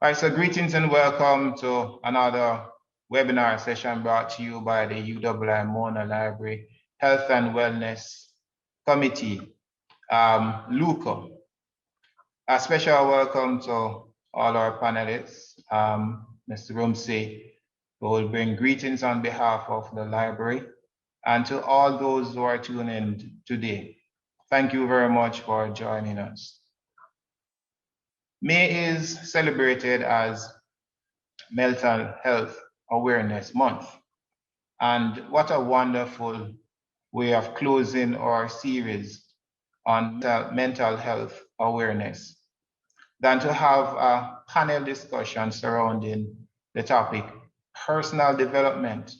All right, so greetings and welcome to another webinar session brought to you by the UWI Mona Library Health and Wellness Committee, LHEWco. A special welcome to all our panelists, Mr. Rumsey, who will bring greetings on behalf of the library, and to all those who are tuning in today. Thank you very much for joining us. May is celebrated as Mental Health Awareness Month. And what a wonderful way of closing our series on mental health awareness than to have a panel discussion surrounding the topic, personal development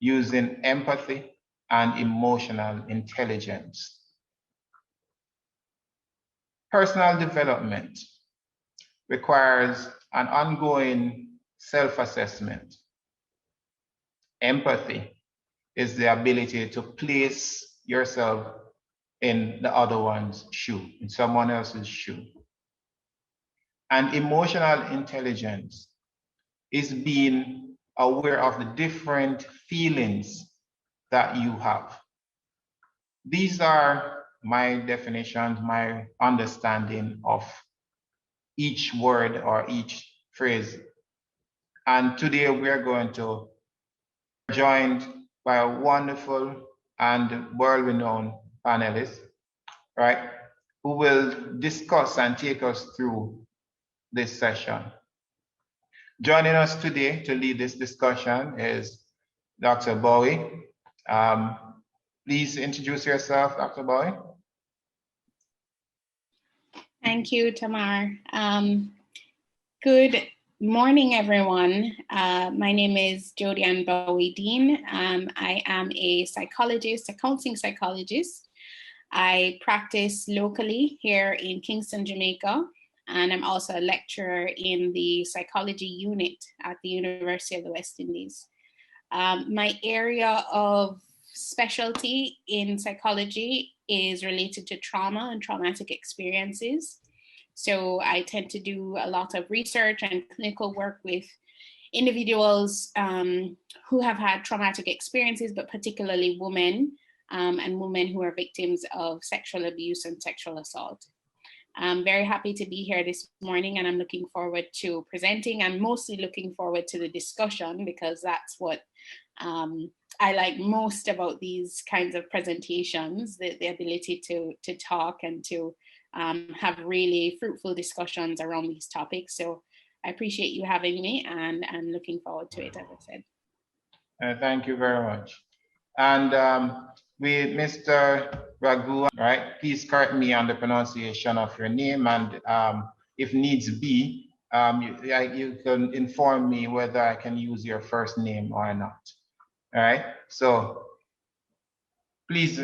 using empathy and emotional intelligence. Personal development requires an ongoing self-assessment. Empathy is the ability to place yourself in the other one's shoe, in someone else's shoe. And emotional intelligence is being aware of the different feelings that you have. These are my definitions, my understanding of each word or each phrase. And today we are going to be joined by a wonderful and world-renowned panelist, right, who will discuss and take us through this session. Joining us today to lead this discussion is Dr. Bowie. Please introduce yourself, Dr. Bowie. Thank you, Tamar. Good morning, everyone. My name is Jhodi-Ann Bowie Dean. I am a psychologist, a counseling psychologist. I practice locally here in Kingston, Jamaica, and I'm also a lecturer in the psychology unit at the University of the West Indies. My area of specialty in psychology is related to trauma and traumatic experiences. So I tend to do a lot of research and clinical work with individuals who have had traumatic experiences, but particularly women and women who are victims of sexual abuse and sexual assault. I'm very happy to be here this morning, and I'm looking forward to presenting. I'm mostly looking forward to the discussion because that's what I like most about these kinds of presentations, the ability to talk and to have really fruitful discussions around these topics. So I appreciate you having me, and I'm looking forward to it, as I said. Thank you very much. And with Mr. Ragoonanan, right, please correct me on the pronunciation of your name, and if needs be, you can inform me whether I can use your first name or not. All right, so please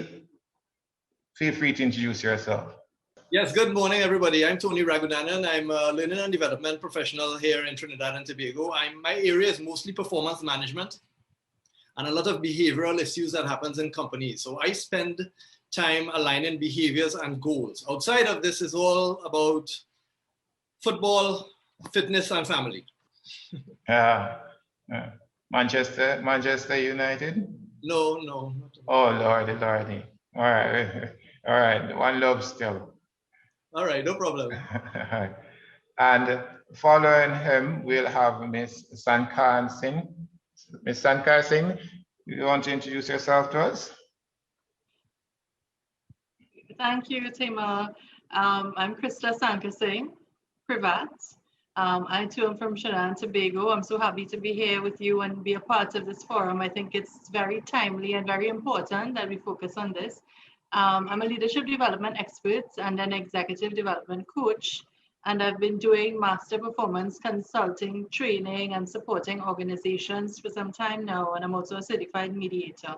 feel free to introduce yourself. Yes, good morning, everybody. I'm Tony Ragoonanan. I'm a learning and development professional here in Trinidad and Tobago. My area is mostly performance management and a lot of behavioral issues that happens in companies. So I spend time aligning behaviors and goals. Outside of this is all about football, fitness, and family. Manchester United? No. Oh, Lordy. All right. All right. One love still. All right, no problem. And following him, we'll have Ms. Sankarsingh. Ms. Sankarsingh, you want to introduce yourself to us? Thank you, Tamar. I'm Christa Sankarsingh-Prevatt. I too am from Trinidad and Tobago. I'm so happy to be here with you and be a part of this forum. I think it's very timely and very important that we focus on this. I'm a leadership development expert and an executive development coach, and I've been doing master performance consulting, training, and supporting organizations for some time now, and I'm also a certified mediator.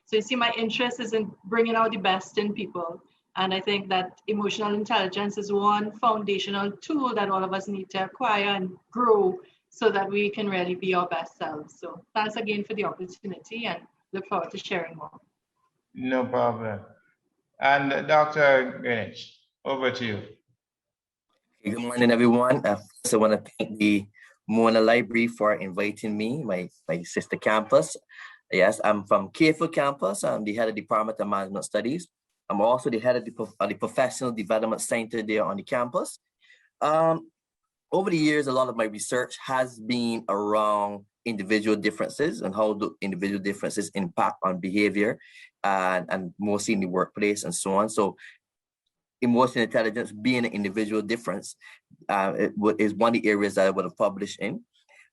So you see, my interest is in bringing out the best in people, and I think that emotional intelligence is one foundational tool that all of us need to acquire and grow so that we can really be our best selves. So thanks again for the opportunity, and look forward to sharing more. No problem. And Dr. Greenidge, over to you. Good morning, everyone. First, I want to thank the Mona Library for inviting me, my sister campus. Yes, I'm from Cave Hill campus. I'm the head of the Department of Management Studies. I'm also the head of the Professional Development Center there on the campus. Over the years, a lot of my research has been around individual differences and how do individual differences impact on behavior and mostly in the workplace and so on. So emotional intelligence being an individual difference is one of the areas that I want to publish in.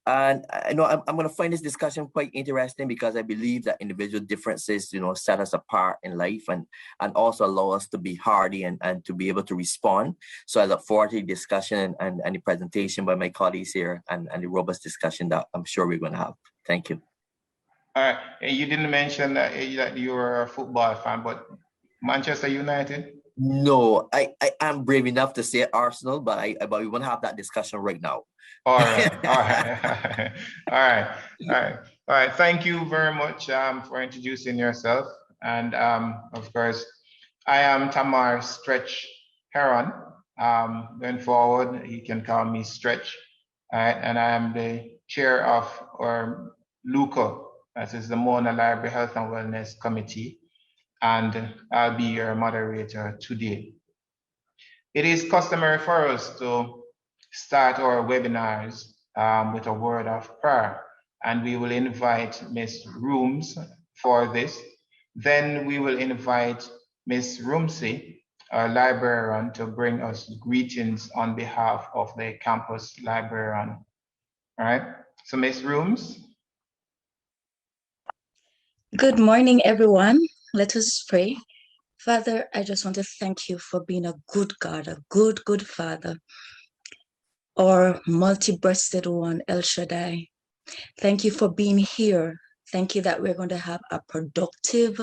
And I know I'm going to find this discussion quite interesting because I believe that individual differences, set us apart in life and also allow us to be hardy and to be able to respond. So I look forward to the discussion and the presentation by my colleagues here and the robust discussion that I'm sure we're going to have. Thank you. All right. You didn't mention that you were a football fan, but Manchester United? No, I am brave enough to say Arsenal, but we want to have that discussion right now. All right. All right. Thank you very much for introducing yourself. And of course, I am Tamar Streach Heron. Going forward, you can call me Stretch. All right. And I am the chair of LHEWco, that is the Mona Library Health and Wellness Committee. And I'll be your moderator today. It is customary for us to start our webinars with a word of prayer, and we will invite Ms. Rooms for this. Then we will invite Ms. Rumsey, our librarian, to bring us greetings on behalf of the campus librarian. All right, so Ms. Rooms. Good morning, everyone. Let us pray. Father, I just want to thank you for being a good God, a good Father, our multi-breasted one, El Shaddai. Thank you for being here. Thank you that we're going to have a productive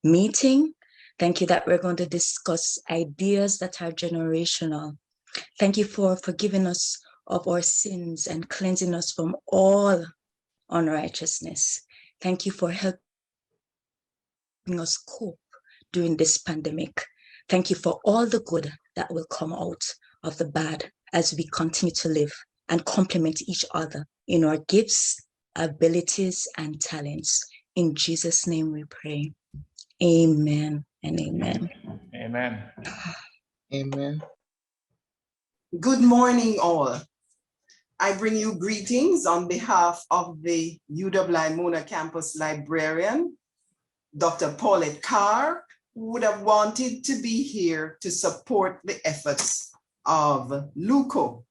meeting. Thank you that we're going to discuss ideas that are generational. Thank you for forgiving us of our sins and cleansing us from all unrighteousness. Thank you for helping us cope during this pandemic. Thank you for all the good that will come out of the bad as we continue to live and complement each other in our gifts, abilities, and talents. In Jesus' name we pray. Amen and amen. Amen. Amen. Good morning, all. I bring you greetings on behalf of the UWI Mona campus librarian, Dr. Paulette Carr, who would have wanted to be here to support the efforts of LHEWco,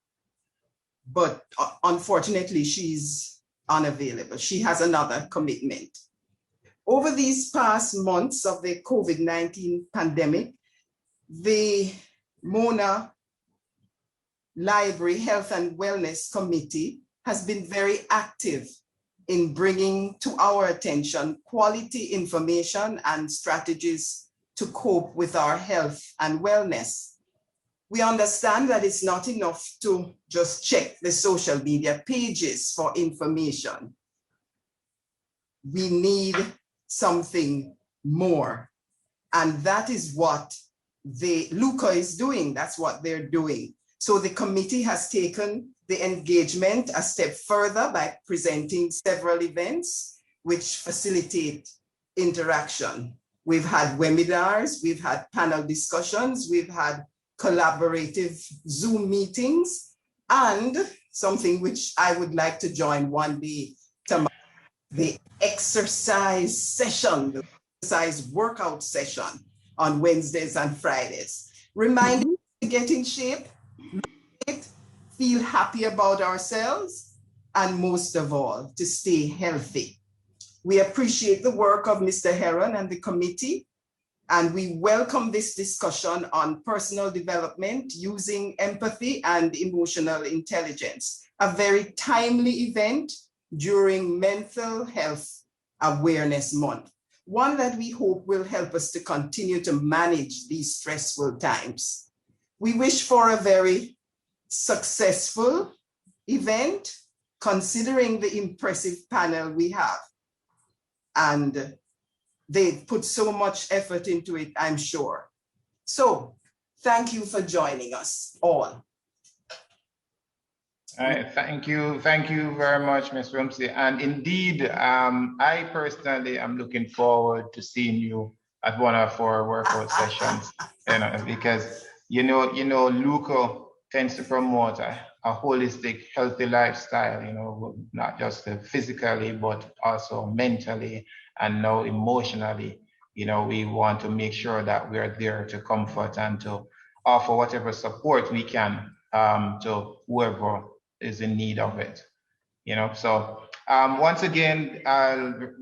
but unfortunately she's unavailable. She has another commitment. Over these past months of the COVID-19 pandemic, the Mona Library Health and Wellness Committee has been very active in bringing to our attention quality information and strategies to cope with our health and wellness. We understand that it's not enough to just check the social media pages for information. We need something more. And that is what the LHEWco is doing. That's what they're doing. So the committee has taken the engagement a step further by presenting several events which facilitate interaction. We've had webinars, we've had panel discussions, we've had collaborative Zoom meetings, and something which I would like to join one day, the exercise session, the exercise workout session on Wednesdays and Fridays. Reminding us to get in shape, feel happy about ourselves, and most of all, to stay healthy. We appreciate the work of Mr. Heron and the committee, and we welcome this discussion on personal development using empathy and emotional intelligence, a very timely event during Mental Health Awareness Month, one that we hope will help us to continue to manage these stressful times. We wish for a very successful event, considering the impressive panel we have. And they've put so much effort into it, I'm sure. So thank you for joining us all. All right, thank you very much, Ms. Rumsey. And indeed, I personally am looking forward to seeing you at one of our workout sessions, because LHEWco tends to promote a holistic, healthy lifestyle, not just physically, but also mentally and now emotionally. We want to make sure that we are there to comfort and to offer whatever support we can to whoever is in need of it. So once again,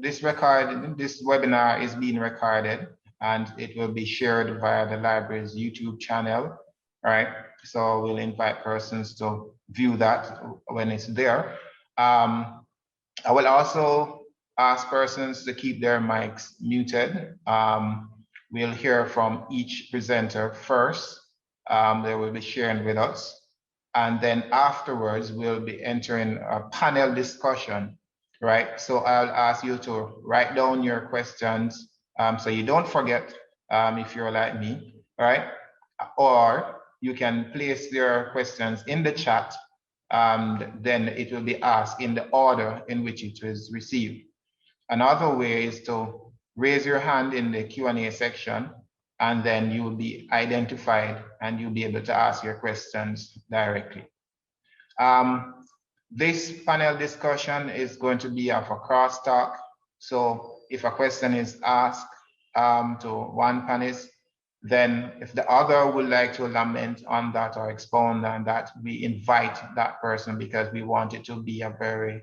this webinar is being recorded and it will be shared via the library's YouTube channel, right? So we'll invite persons to view that when it's there. I will also ask persons to keep their mics muted. We'll hear from each presenter first. They will be sharing with us. And then afterwards, we'll be entering a panel discussion, right? So I'll ask you to write down your questions so you don't forget if you're like me, right? Or you can place your questions in the chat, then it will be asked in the order in which it was received. Another way is to raise your hand in the Q&A section, and then you will be identified and you'll be able to ask your questions directly. This panel discussion is going to be of a crosstalk. So if a question is asked to one panelist, then if the other would like to lament on that or expound on that, we invite that person because we want it to be a very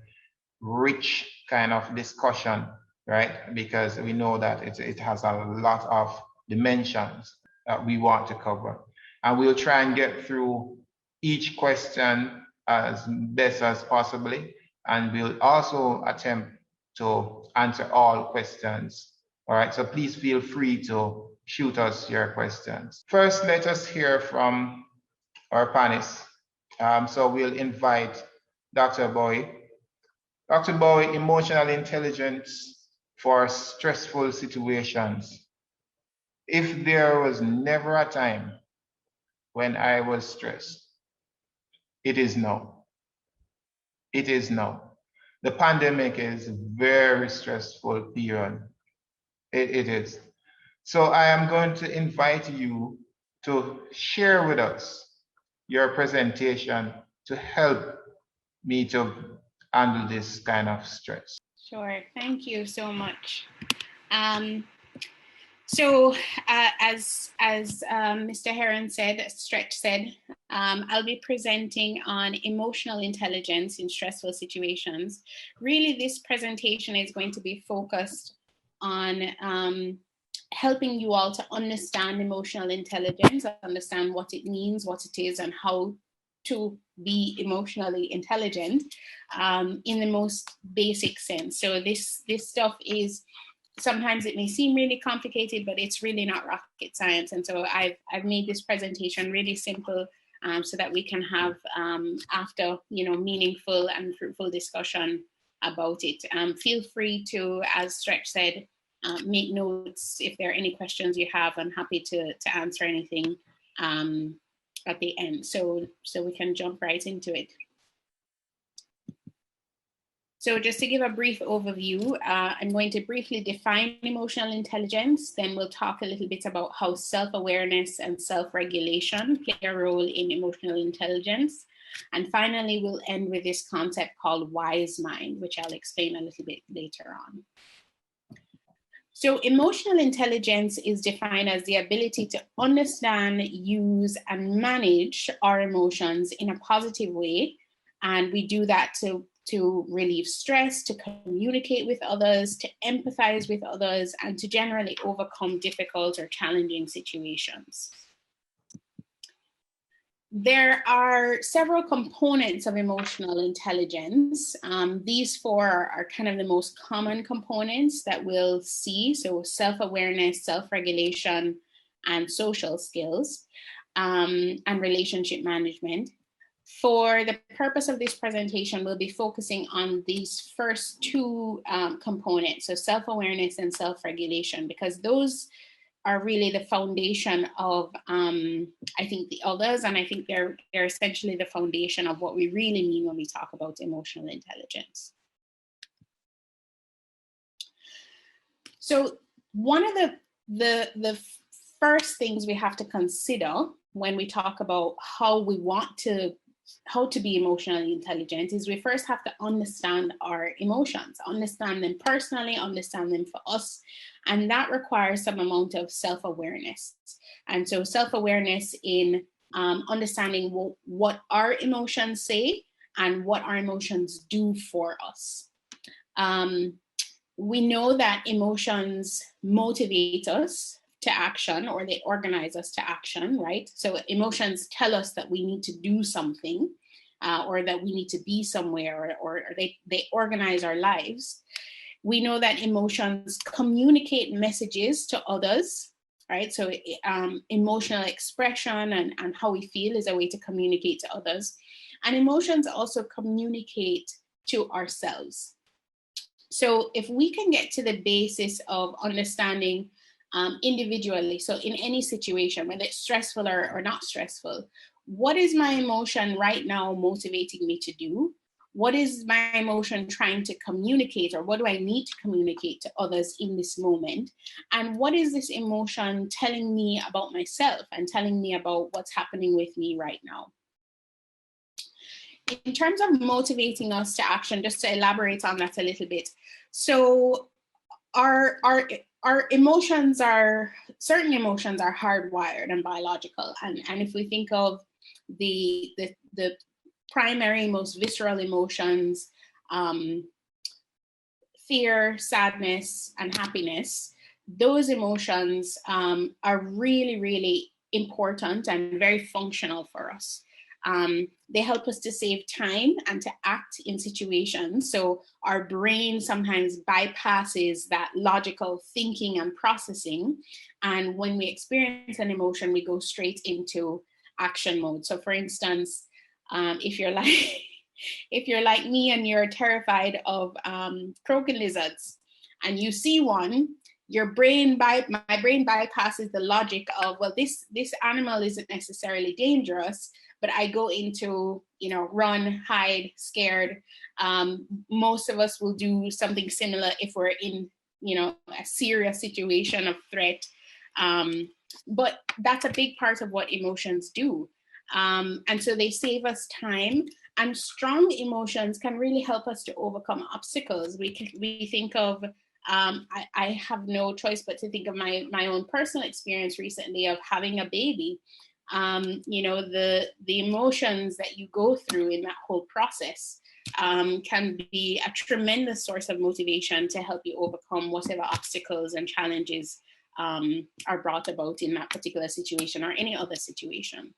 rich kind of discussion, right? Because we know that it has a lot of dimensions that we want to cover. And we'll try and get through each question as best as possibly. And we'll also attempt to answer all questions. All right, so please feel free to shoot us your questions. First, let us hear from our panelists. So we'll invite Dr. Bowie. Dr. Bowie, emotional intelligence for stressful situations. If there was never a time when I was stressed, it is now. It is now. The pandemic is a very stressful period. It is. So I am going to invite you to share with us your presentation to help me to handle this kind of stress. Sure, thank you so much. So as Mr. Heron said, Stretch said, I'll be presenting on emotional intelligence in stressful situations. Really, this presentation is going to be focused on helping you all to understand emotional intelligence, understand what it means, what it is, and how to be emotionally intelligent in the most basic sense. So this stuff is, sometimes it may seem really complicated, but it's really not rocket science. And so I've made this presentation really simple so that we can have after, meaningful and fruitful discussion about it. Feel free to, as Stretch said, make notes if there are any questions you have. I'm happy to answer anything at the end. So we can jump right into it. So just to give a brief overview, I'm going to briefly define emotional intelligence. Then we'll talk a little bit about how self-awareness and self-regulation play a role in emotional intelligence. And finally, we'll end with this concept called wise mind, which I'll explain a little bit later on. So emotional intelligence is defined as the ability to understand, use, and manage our emotions in a positive way. And we do that to relieve stress, to communicate with others, to empathize with others, and to generally overcome difficult or challenging situations. There are several components of emotional intelligence. These four are kind of the most common components that we'll see. So self-awareness, self-regulation, and social skills, and relationship management. For the purpose of this presentation, we'll be focusing on these first two components, so self-awareness and self-regulation, because those really the foundation of, I think, the others, and I think they're essentially the foundation of what we really mean when we talk about emotional intelligence. So one of the first things we have to consider when we talk about how to be emotionally intelligent is we first have to understand our emotions, understand them personally, understand them for us. And that requires some amount of self-awareness. And so self-awareness in understanding what our emotions say and what our emotions do for us. We know that emotions motivate us to action, or they organize us to action, right? So emotions tell us that we need to do something, or that we need to be somewhere, or they organize our lives. We know that emotions communicate messages to others, right? So emotional expression and how we feel is a way to communicate to others. And emotions also communicate to ourselves. So if we can get to the basis of understanding individually, so in any situation, whether it's stressful or not stressful, what is my emotion right now motivating me to do? What is my emotion trying to communicate, or what do I need to communicate to others in this moment? And what is this emotion telling me about myself and telling me about what's happening with me right now? In terms of motivating us to action, just to elaborate on that a little bit. So our emotions certain emotions are hardwired and biological. And if we think of the primary, most visceral emotions, fear, sadness, and happiness, those emotions are really, really important and very functional for us. They help us to save time and to act in situations. So our brain sometimes bypasses that logical thinking and processing. And when we experience an emotion, we go straight into action mode. So for instance, if you're like me and you're terrified of croaking lizards and you see one, my brain bypasses the logic of, well, this animal isn't necessarily dangerous, but I go into, run, hide, scared. Most of us will do something similar if we're in, a serious situation of threat. But that's a big part of what emotions do. And so they save us time, and strong emotions can really help us to overcome obstacles. We think of, I have no choice but to think of my own personal experience recently of having a baby. The emotions that you go through in that whole process can be a tremendous source of motivation to help you overcome whatever obstacles and challenges are brought about in that particular situation or any other situation.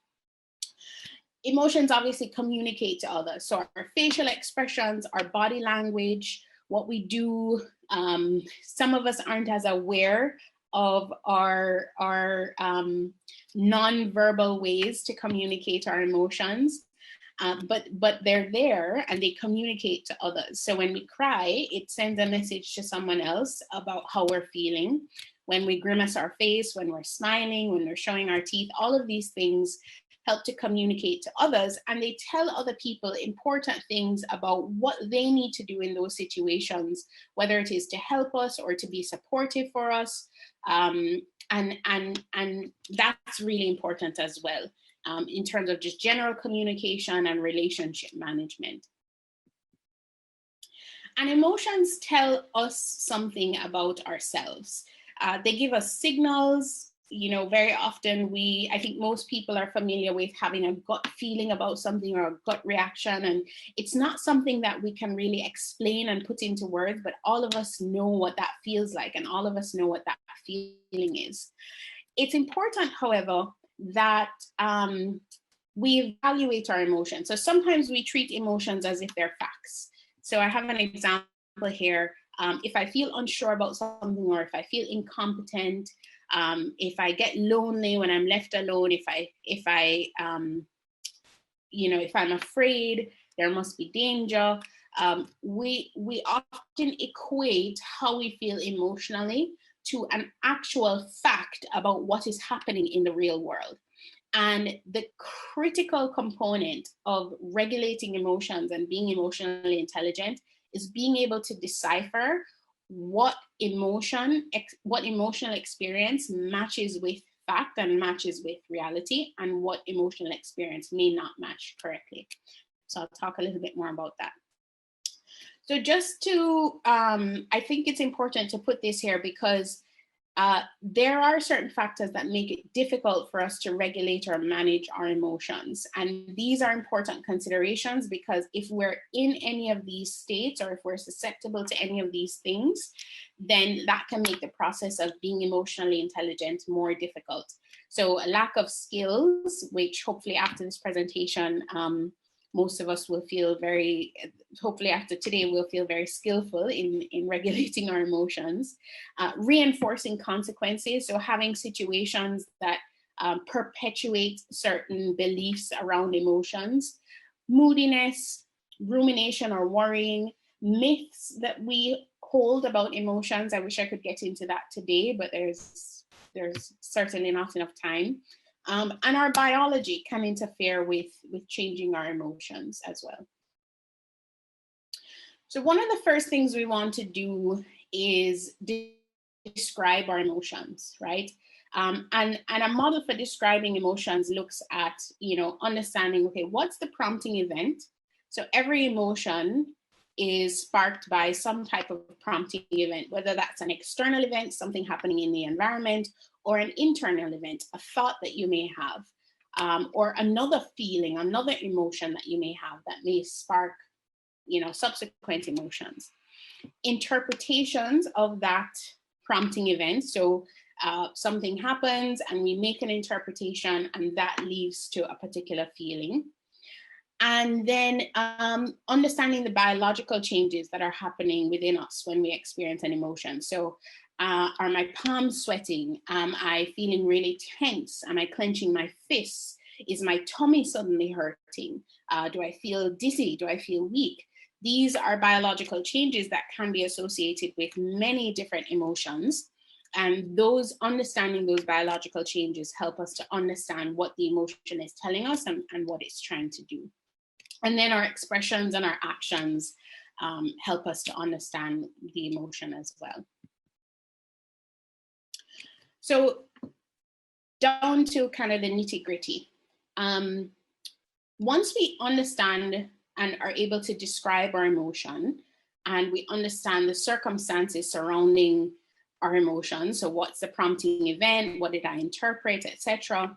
Emotions obviously communicate to others. So our facial expressions, our body language, what we do, some of us aren't as aware of our non-verbal ways to communicate our emotions, but they're there and they communicate to others. So when we cry, it sends a message to someone else about how we're feeling. When we grimace our face, when we're smiling, when we're showing our teeth, all of these things help to communicate to others, and they tell other people important things about what they need to do in those situations, whether it is to help us or to be supportive for us. And that's really important as well, in terms of just general communication and relationship management. And emotions tell us something about ourselves. They give us signals. Very often I think most people are familiar with having a gut feeling about something or a gut reaction. And it's not something that we can really explain and put into words, but all of us know what that feels like, and all of us know what that feeling is. It's important, however, that we evaluate our emotions. So sometimes we treat emotions as if they're facts. So I have an example here. If I feel unsure about something, or if I feel incompetent, if I get lonely when I'm left alone, if I'm afraid, there must be danger. We often equate how we feel emotionally to an actual fact about what is happening in the real world. And the critical component of regulating emotions and being emotionally intelligent is being able to decipher what emotional experience matches with fact and matches with reality, and what emotional experience may not match correctly. So I'll talk a little bit more about that. So just to, I think it's important to put this here because there are certain factors that make it difficult for us to regulate or manage our emotions. And these are important considerations because if we're in any of these states or if we're susceptible to any of these things, then that can make the process of being emotionally intelligent more difficult. So a lack of skills, which hopefully after this presentation, most of us will feel very, hopefully after today, we'll feel very skillful in regulating our emotions. Reinforcing consequences, so having situations that perpetuate certain beliefs around emotions. Moodiness, rumination or worrying, myths that we hold about emotions. I wish I could get into that today, but there's certainly not enough time. And our biology can interfere with changing our emotions as well. So one of the first things we want to do is describe our emotions, right? And a model for describing emotions looks at, understanding, okay, what's the prompting event? So every emotion is sparked by some type of prompting event, whether that's an external event, something happening in the environment, or an internal event, a thought that you may have, or another feeling, another emotion that you may have that may spark, subsequent emotions. Interpretations of that prompting event. So something happens and we make an interpretation and that leads to a particular feeling. And then understanding the biological changes that are happening within us when we experience an emotion. So are my palms sweating? Am I feeling really tense? Am I clenching my fists? Is my tummy suddenly hurting? Do I feel dizzy? Do I feel weak? These are biological changes that can be associated with many different emotions. And understanding those biological changes help us to understand what the emotion is telling us and what it's trying to do. And then our expressions and our actions help us to understand the emotion as well. So down to kind of the nitty-gritty. Once we understand and are able to describe our emotion, and we understand the circumstances surrounding our emotions, so what's the prompting event, what did I interpret, etc.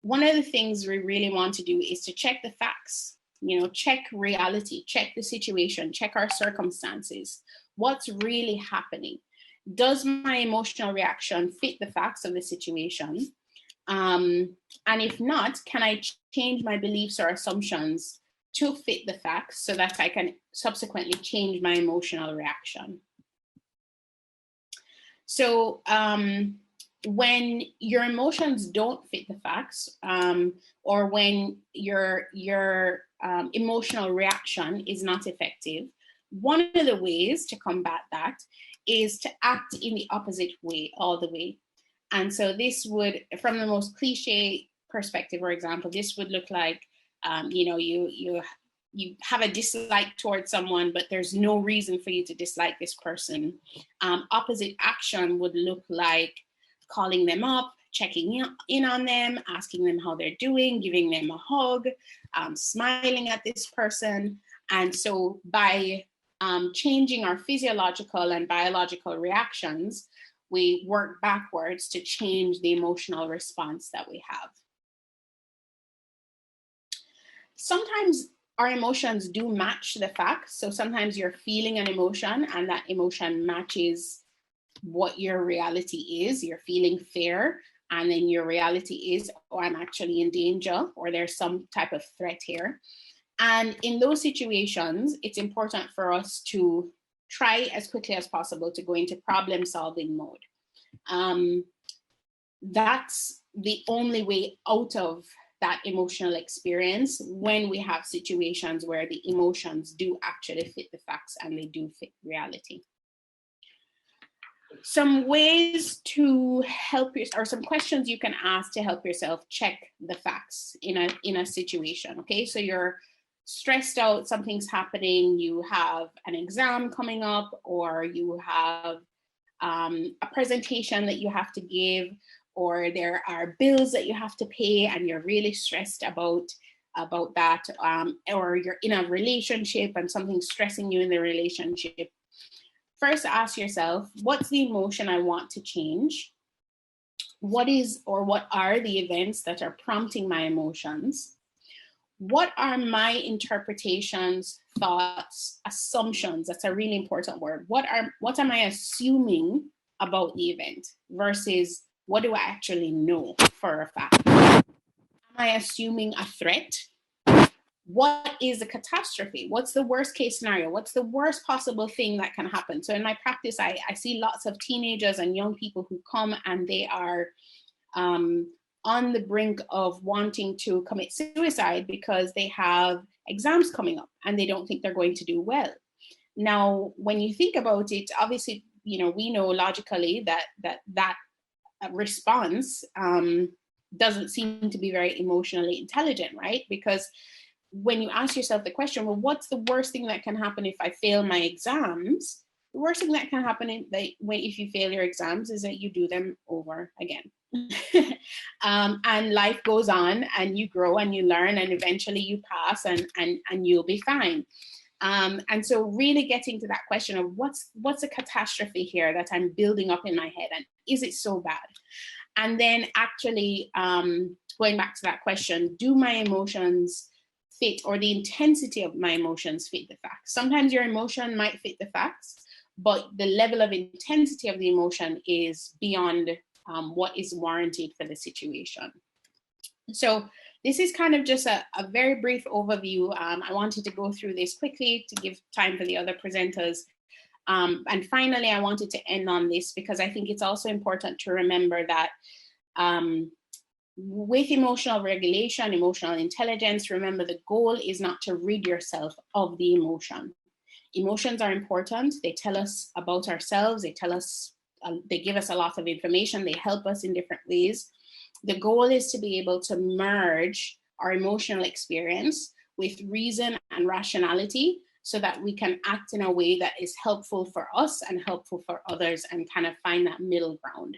One of the things we really want to do is to check the facts, check reality, check the situation, check our circumstances. What's really happening? Does my emotional reaction fit the facts of the situation? And if not, can I change my beliefs or assumptions to fit the facts so that I can subsequently change my emotional reaction? So when your emotions don't fit the facts, or when your emotional reaction is not effective, one of the ways to combat that is to act in the opposite way all the way. And so this would, from the most cliche perspective or example, this would look like, you have a dislike towards someone, but there's no reason for you to dislike this person. Opposite action would look like calling them up, checking in on them, asking them how they're doing, giving them a hug, smiling at this person. And so by changing our physiological and biological reactions, we work backwards to change the emotional response that we have. Sometimes our emotions do match the facts. So sometimes you're feeling an emotion and that emotion matches what your reality is. You're feeling fear and then your reality is, oh, I'm actually in danger, or there's some type of threat here. And in those situations, it's important for us to try as quickly as possible to go into problem-solving mode. That's the only way out of that emotional experience when we have situations where the emotions do actually fit the facts and they do fit reality. some ways to help you, or some questions you can ask to help yourself check the facts in a situation. Okay, so you're stressed out, something's happening, you have an exam coming up, or you have a presentation that you have to give, or there are bills that you have to pay and you're really stressed about that, or you're in a relationship and something's stressing you in the relationship. First, ask yourself, what's the emotion I want to change? What are the events that are prompting my emotions? What are my interpretations, thoughts, assumptions? That's a really important word. What am I assuming about the event versus what do I actually know for a fact? Am I assuming a threat? What is a catastrophe? What's the worst case scenario? What's the worst possible thing that can happen? So in my practice, I see lots of teenagers and young people who come and they are on the brink of wanting to commit suicide because they have exams coming up and they don't think they're going to do well. Now, when you think about it, obviously, we know logically that response doesn't seem to be very emotionally intelligent, right? Because when you ask yourself the question, well, what's the worst thing that can happen if I fail my exams? The worst thing that can happen if you fail your exams is that you do them over again. And life goes on and you grow and you learn and eventually you pass and you'll be fine. And so really getting to that question of what's a catastrophe here that I'm building up in my head, and is it so bad? And then actually going back to that question, do my emotions fit, or the intensity of my emotions fit the facts? Sometimes your emotion might fit the facts, but the level of intensity of the emotion is beyond what is warranted for the situation. So this is kind of just a very brief overview. I wanted to go through this quickly to give time for the other presenters. And finally, I wanted to end on this because I think it's also important to remember that with emotional regulation, emotional intelligence, remember the goal is not to rid yourself of the emotion. Emotions are important. They tell us about ourselves. They give us a lot of information. They help us in different ways. The goal is to be able to merge our emotional experience with reason and rationality so that we can act in a way that is helpful for us and helpful for others and kind of find that middle ground.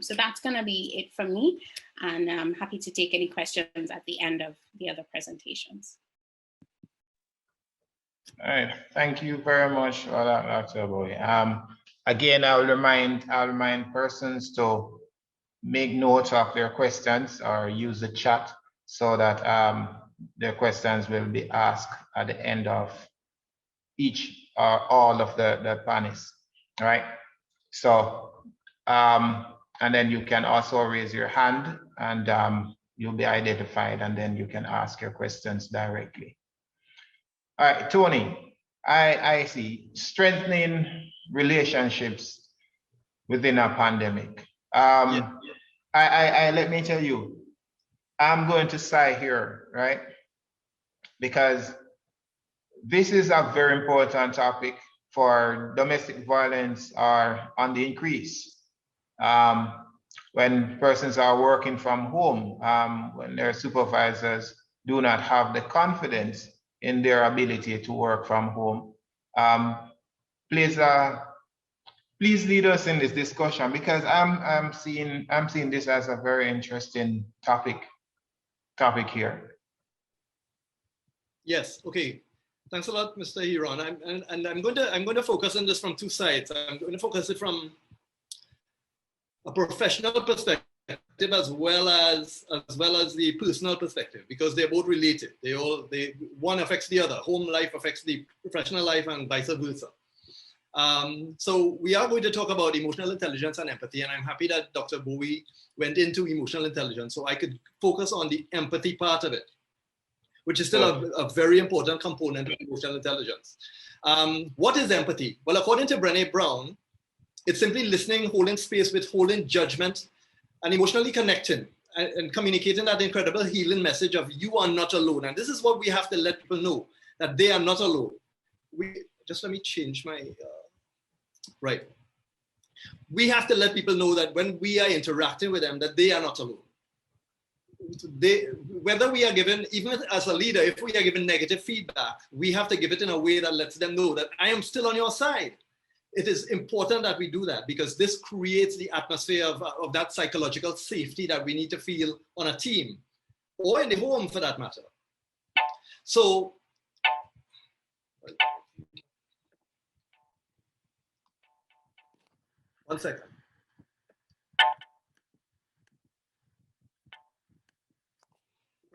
So that's going to be it from me, and I'm happy to take any questions at the end of the other presentations. All right, thank you very much for that, Dr. Bowie. Again, I'll remind persons to make notes of their questions or use the chat so that their questions will be asked at the end of each or all of the panelists. All right, so and then you can also raise your hand and you'll be identified, and then you can ask your questions directly. All right, Tony, I see strengthening relationships within a pandemic. Let me tell you, I'm going to sigh here, right? Because this is a very important topic for domestic violence are on the increase. When persons are working from home, when their supervisors do not have the confidence in their ability to work from home. Please lead us in this discussion, because I'm seeing this as a very interesting topic here. Yes. Okay. Thanks a lot, Mr. Heron. I'm going to focus on this from two sides. I'm going to focus it from a professional perspective as well as the personal perspective, because they're both related. One affects the other. Home life affects the professional life and vice versa. So we are going to talk about emotional intelligence and empathy, and I'm happy that Dr. Bowie went into emotional intelligence so I could focus on the empathy part of it, which is still a very important component of emotional intelligence. What is empathy? Well, according to Brené Brown, it's simply listening, holding space, withholding judgment, and emotionally connecting and communicating that incredible healing message of you are not alone. And this is what we have to let people know, that they are not alone. Just let me change my Right. We have to let people know that when we are interacting with them, that they are not alone. Whether we are given, even as a leader, if we are given negative feedback, we have to give it in a way that lets them know that I am still on your side. It is important that we do that because this creates the atmosphere of that psychological safety that we need to feel on a team or in the home for that matter. So, one second.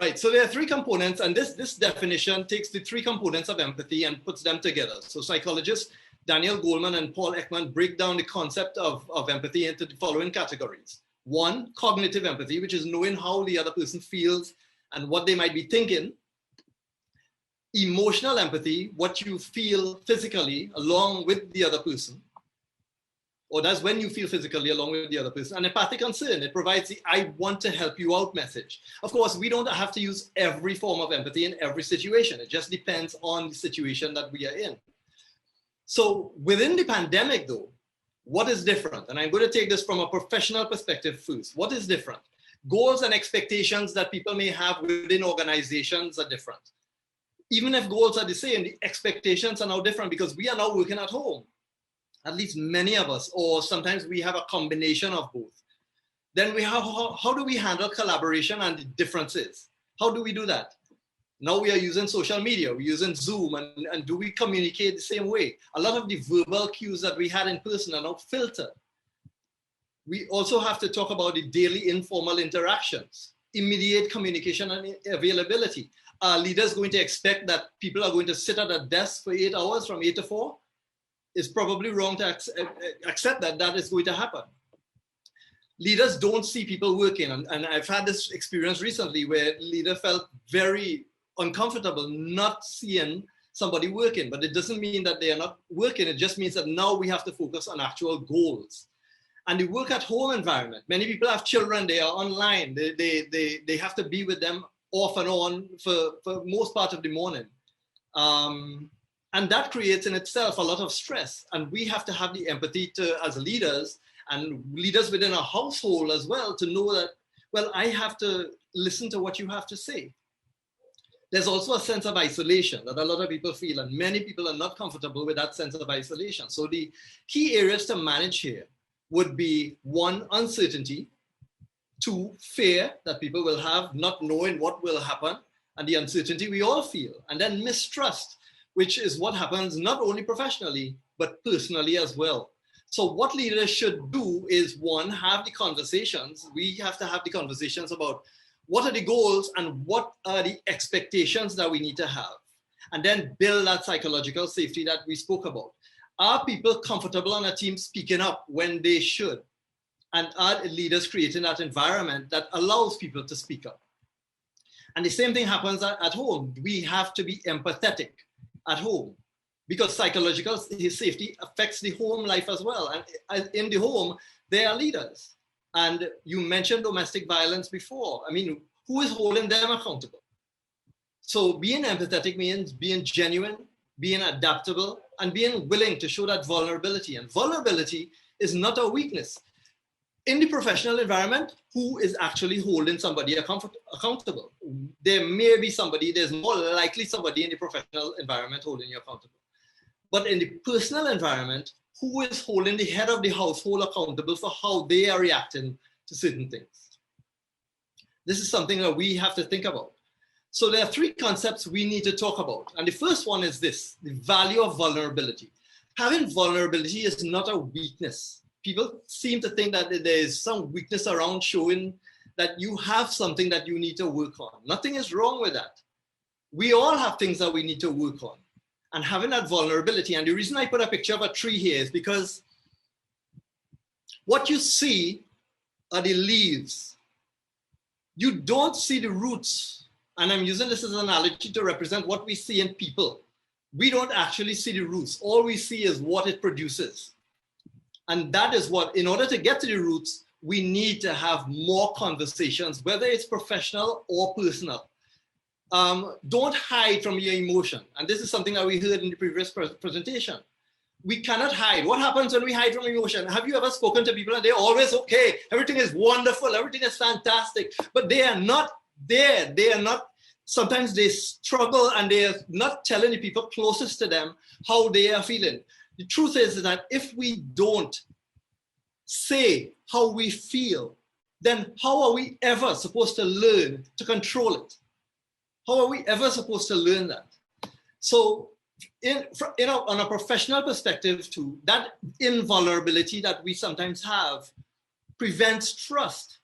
Right, so there are three components, and this definition takes the three components of empathy and puts them together. So psychologists Daniel Goleman and Paul Ekman break down the concept of empathy into the following categories. One, cognitive empathy, which is knowing how the other person feels and what they might be thinking. Emotional empathy, what you feel physically along with the other person. Or that's when you feel physically along with the other person. And empathic concern, it provides the I want to help you out message. Of course, we don't have to use every form of empathy in every situation. It just depends on the situation that we are in. So within the pandemic though, what is different? And I'm going to take this from a professional perspective first. What is different? Goals and expectations that people may have within organizations are different. Even if goals are the same, the expectations are now different because we are now working at home. At least many of us, or sometimes we have a combination of both. Then we have, how do we handle collaboration and the differences? How do we do that? Now we are using social media, we're using Zoom, and do we communicate the same way? A lot of the verbal cues that we had in person are now filtered. We also have to talk about the daily informal interactions, immediate communication and availability. Are leaders going to expect that people are going to sit at a desk for 8 hours from 8 to 4? It's probably wrong to accept that that is going to happen. Leaders don't see people working. And I've had this experience recently where leader felt very uncomfortable not seeing somebody working, but it doesn't mean that they are not working. It just means that now we have to focus on actual goals. And the work at home environment, many people have children, they are online, they have to be with them off and on for most part of the morning. And that creates in itself a lot of stress. And we have to have the empathy to, as leaders and leaders within a household as well, to know that, well, I have to listen to what you have to say. There's also a sense of isolation that a lot of people feel, and many people are not comfortable with that sense of isolation. So the key areas to manage here would be 1, uncertainty, 2, fear that people will have, not knowing what will happen, and the uncertainty we all feel, and then mistrust, which is what happens not only professionally, but personally as well. So what leaders should do is 1, have the conversations. We have to have the conversations about what are the goals and what are the expectations that we need to have, and then build that psychological safety that we spoke about. Are people comfortable on a team speaking up when they should? And are leaders creating that environment that allows people to speak up? And the same thing happens at home. We have to be empathetic at home because psychological safety affects the home life as well. And in the home, there are leaders. And you mentioned domestic violence before. I mean, who is holding them accountable? So being empathetic means being genuine, being adaptable, and being willing to show that vulnerability. And vulnerability is not a weakness. In the professional environment, who is actually holding somebody accountable? There may be somebody, there's more likely somebody in the professional environment holding you accountable. But in the personal environment, who is holding the head of the household accountable for how they are reacting to certain things? This is something that we have to think about. So there are 3 concepts we need to talk about. And the first one is this, the value of vulnerability. Having vulnerability is not a weakness. People seem to think that there is some weakness around showing that you have something that you need to work on. Nothing is wrong with that. We all have things that we need to work on. And having that vulnerability, and the reason I put a picture of a tree here is because what you see are the leaves. You don't see the roots. And I'm using this as an analogy to represent what we see in people. We don't actually see the roots. All we see is what it produces. And that is what, in order to get to the roots, we need to have more conversations, whether it's professional or personal. Don't hide from your emotion. And this is something that we heard in the previous presentation. we cannot hide. What happens when we hide from emotion? Have you ever spoken to people and they're always okay, everything is wonderful, everything is fantastic, but they are not there. They are not, sometimes they struggle and they are not telling the people closest to them how they are feeling. The truth is that if we don't say how we feel, then how are we ever supposed to learn to control it? How are we ever supposed to learn that? So on a professional perspective too, that invulnerability that we sometimes have prevents trust.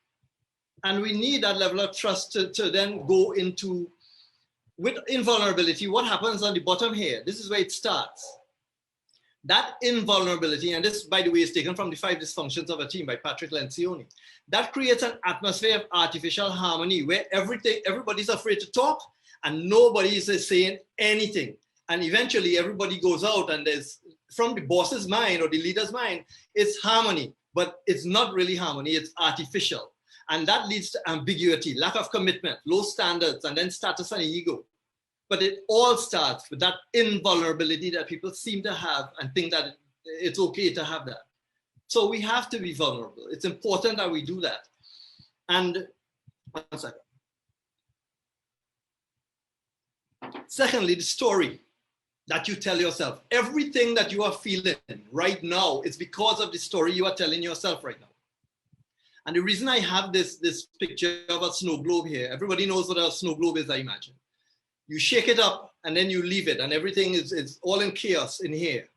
And we need that level of trust to then go into, with invulnerability, what happens on the bottom here? This is where it starts. That invulnerability, and this, by the way, is taken from the 5 Dysfunctions of a Team by Patrick Lencioni. That creates an atmosphere of artificial harmony where everybody's afraid to talk and nobody is saying anything. And eventually everybody goes out and there's, from the boss's mind or the leader's mind, it's harmony, but it's not really harmony, it's artificial. And that leads to ambiguity, lack of commitment, low standards, and then status and ego. But it all starts with that invulnerability that people seem to have and think that it's okay to have that. So we have to be vulnerable. It's important that we do that. And one second. Secondly, the story that you tell yourself. Everything that you are feeling right now is because of the story you are telling yourself right now. And the reason I have this picture of a snow globe here, everybody knows what a snow globe is, I imagine. You shake it up and then you leave it and everything is all in chaos in here.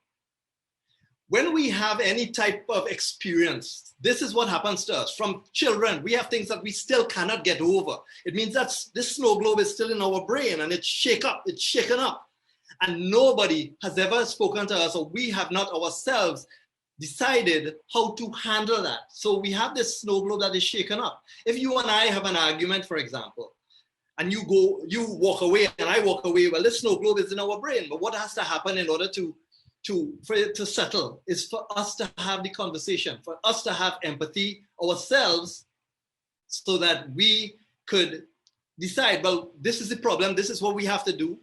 When we have any type of experience, this is what happens to us. From children, we have things that we still cannot get over. It means that this snow globe is still in our brain and it's shaken up. And nobody has ever spoken to us, or we have not ourselves decided how to handle that. So we have this snow globe that is shaken up. If you and I have an argument, for example, and you walk away and I walk away, well, this snow globe is in our brain. But what has to happen in order for it to settle is for us to have the conversation, for us to have empathy ourselves so that we could decide, well, this is the problem, this is what we have to do,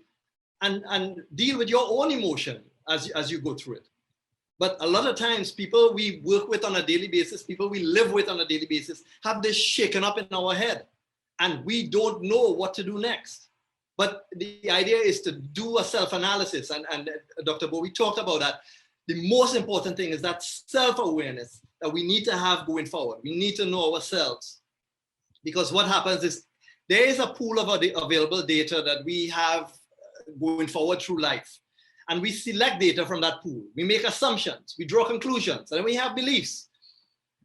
and deal with your own emotion as you go through it. But a lot of times people we work with on a daily basis, people we live with on a daily basis, have this shaken up in our head and we don't know what to do next. But the idea is to do a self-analysis, and Dr. Bowie talked about that. The most important thing is that self-awareness that we need to have going forward. We need to know ourselves, because what happens is there is a pool of available data that we have going forward through life. And we select data from that pool. We make assumptions, we draw conclusions, and then we have beliefs.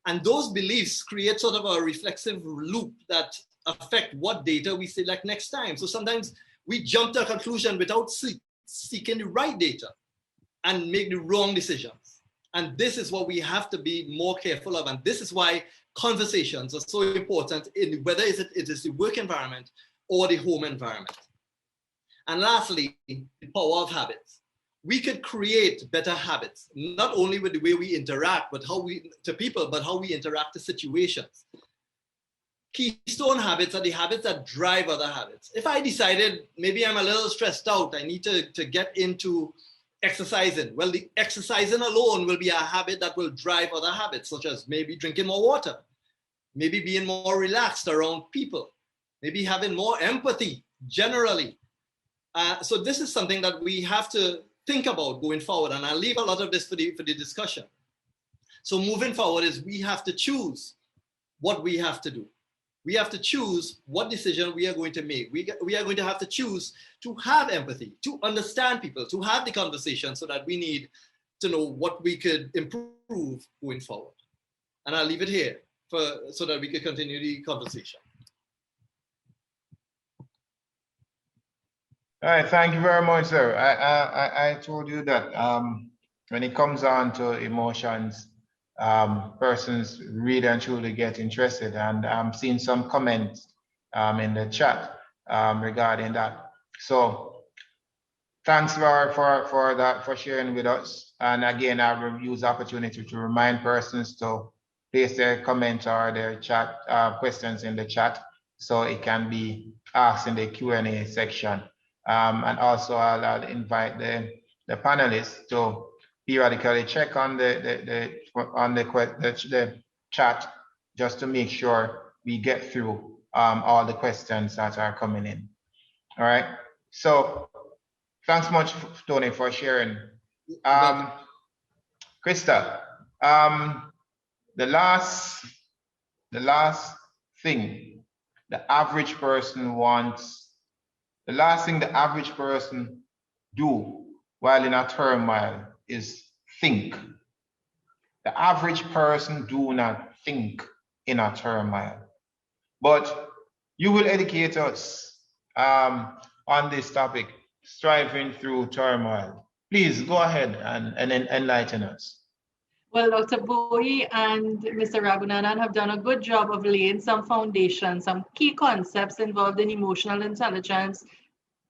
And those beliefs create sort of a reflexive loop that affect what data we select next time. So sometimes we jump to a conclusion without seeking the right data and make the wrong decisions. And this is what we have to be more careful of. And this is why conversations are so important, in whether it is the work environment or the home environment. And lastly, the power of habits. We could create better habits, not only with the way we interact to people, but how we interact to situations. Keystone habits are the habits that drive other habits. If I decided maybe I'm a little stressed out, I need to get into exercising. Well, the exercising alone will be a habit that will drive other habits, such as maybe drinking more water, maybe being more relaxed around people, maybe having more empathy generally. So this is something that we have to think about going forward, and I'll leave a lot of this for the discussion. So moving forward is we have to choose what we have to do. We have to choose what decision we are going to make. We are going to have to choose to have empathy, to understand people, to have the conversation, so that we need to know what we could improve going forward. And I'll leave it here so that we can continue the conversation. All right, thank you very much, sir. I told you that when it comes on to emotions, persons really and truly get interested, and I'm seeing some comments in the chat regarding that. So thanks for sharing with us. And again, I will use the opportunity to remind persons to place their comments or their chat questions in the chat, so it can be asked in the Q&A section. And also I'll invite the panelists to periodically check on the chat just to make sure we get through all the questions that are coming in. All right. So thanks much, Tony, for sharing. Christa, the last thing the average person wants, the last thing the average person do while in a turmoil is think. The average person do not think in a turmoil. But you will educate us on this topic, striving through turmoil. Please go ahead and enlighten us. Well, Dr. Bowie and Mr. Ragoonanan have done a good job of laying some foundations, some key concepts involved in emotional intelligence,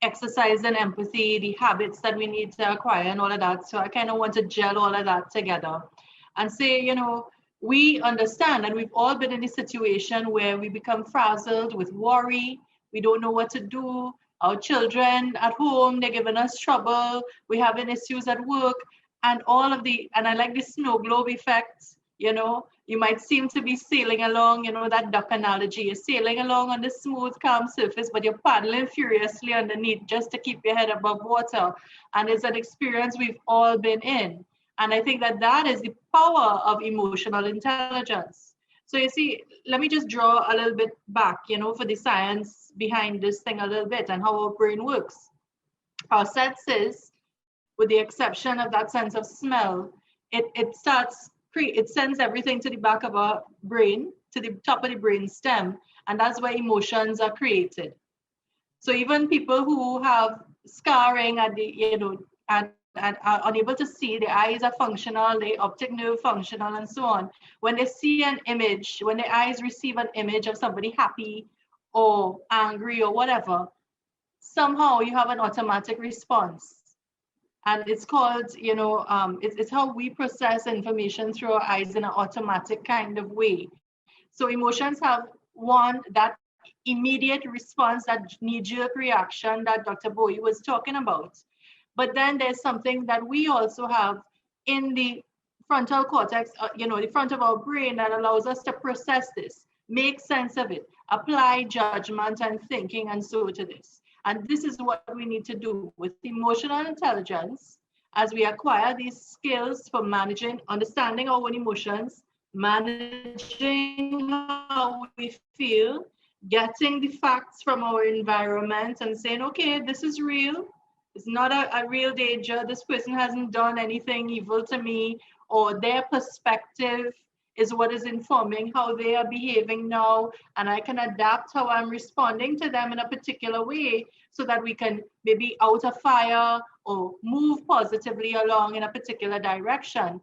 exercise and empathy, the habits that we need to acquire and all of that. So I kind of want to gel all of that together and say, you know, we understand, and we've all been in a situation where we become frazzled with worry. We don't know what to do. Our children at home, they're giving us trouble. We're having issues at work. And all of the, and I like the snow globe effect, you know, you might seem to be sailing along, you know, that duck analogy, you're sailing along on the smooth, calm surface, but you're paddling furiously underneath just to keep your head above water. And it's an experience we've all been in. And I think that that is the power of emotional intelligence. So you see, let me just draw a little bit back, you know, for the science behind this thing a little bit and how our brain works. Our senses, with the exception of that sense of smell, it sends everything to the back of our brain, to the top of the brain stem, and that's where emotions are created. So even people who have scarring at the, you know, and are unable to see, the eyes are functional, the optic nerve functional, and so on. When they see an image, when the eyes receive an image of somebody happy or angry or whatever, somehow you have an automatic response. And it's called, you know, it's how we process information through our eyes in an automatic kind of way. So emotions have that immediate response, that knee-jerk reaction that Dr. Bowie was talking about. But then there's something that we also have in the frontal cortex, you know, the front of our brain, that allows us to process this, make sense of it, apply judgment and thinking and so to this. And this is what we need to do with emotional intelligence as we acquire these skills for managing, understanding our own emotions, managing how we feel, getting the facts from our environment and saying, okay, this is real. It's not a real danger. This person hasn't done anything evil to me, or their perspective is what is informing how they are behaving now, and I can adapt how I'm responding to them in a particular way so that we can maybe out a fire or move positively along in a particular direction,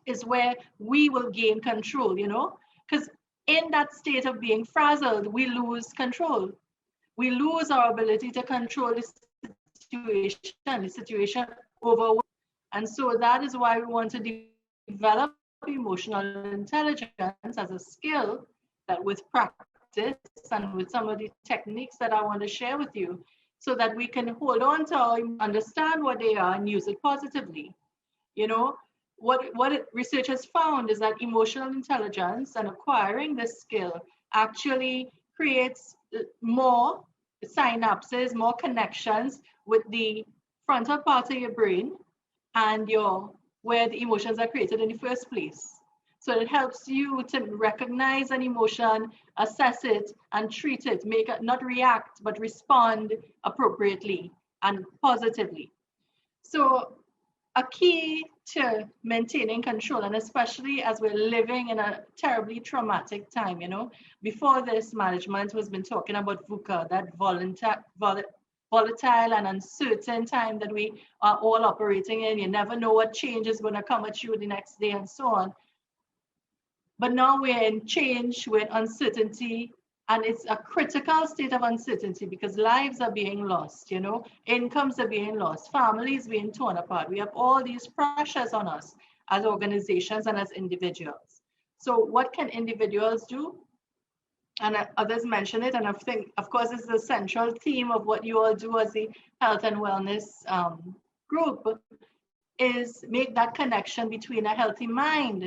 is where we will gain control, you know, because in that state of being frazzled, we lose control. We lose our ability to control the situation over. And so that is why we want to develop emotional intelligence as a skill that with practice and with some of the techniques that I want to share with you, so that we can hold on to, understand what they are and use it positively. You know, what research has found is that emotional intelligence and acquiring this skill actually creates more synapses, more connections with the frontal part of your brain and where the emotions are created in the first place. So it helps you to recognize an emotion, assess it, and treat it, not react, but respond appropriately and positively. So a key to maintaining control, and especially as we're living in a terribly traumatic time, you know, before this, management has been talking about VUCA, that volatile and uncertain time that we are all operating in. You never know what change is going to come at you the next day and so on. But now we're in change, we're in uncertainty, and it's a critical state of uncertainty because lives are being lost, you know, incomes are being lost, families being torn apart. We have all these pressures on us as organizations and as individuals. So what can individuals do? And others mention it, and I think, of course, it's the central theme of what you all do as the health and wellness group, is make that connection between a healthy mind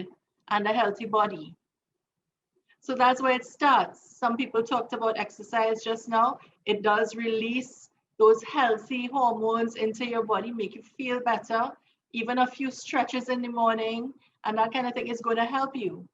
and a healthy body. So that's where it starts. Some people talked about exercise just now. It does release those healthy hormones into your body, make you feel better. Even a few stretches in the morning and that kind of thing is going to help you.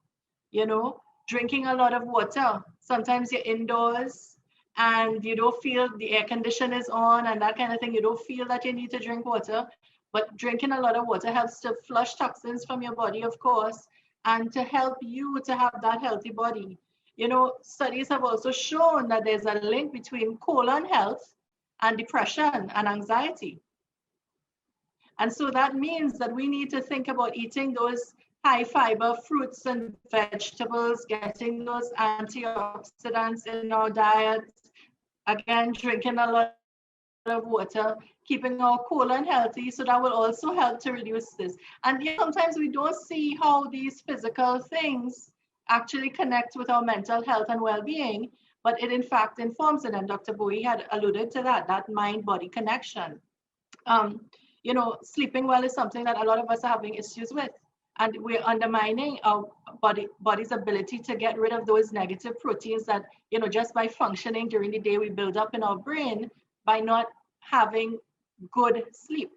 You know, drinking a lot of water. Sometimes you're indoors and you don't feel the air condition is on and that kind of thing. You don't feel that you need to drink water, but drinking a lot of water helps to flush toxins from your body, of course, and to help you to have that healthy body. You know, studies have also shown that there's a link between colon health and depression and anxiety. And so that means that we need to think about eating those high fiber fruits and vegetables, getting those antioxidants in our diet, again, drinking a lot of water, keeping our colon healthy, so that will also help to reduce this. And yet sometimes we don't see how these physical things actually connect with our mental health and well-being, but it in fact informs it, and Dr. Bowie had alluded to that mind-body connection. You know, sleeping well is something that a lot of us are having issues with, and we're undermining our body's ability to get rid of those negative proteins that, you know, just by functioning during the day we build up in our brain by not having good sleep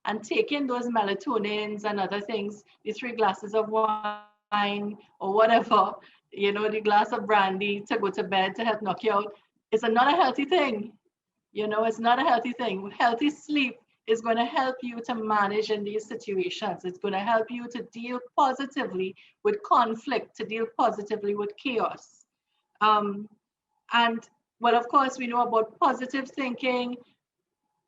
and taking those melatonins and other things, the 3 glasses of wine or whatever, you know, the glass of brandy to go to bed to help knock you out. It's not a healthy thing. You know, it's not a healthy thing. Healthy sleep is going to help you to manage in these situations. It's going to help you to deal positively with conflict, to deal positively with chaos. And well, of course, we know about positive thinking.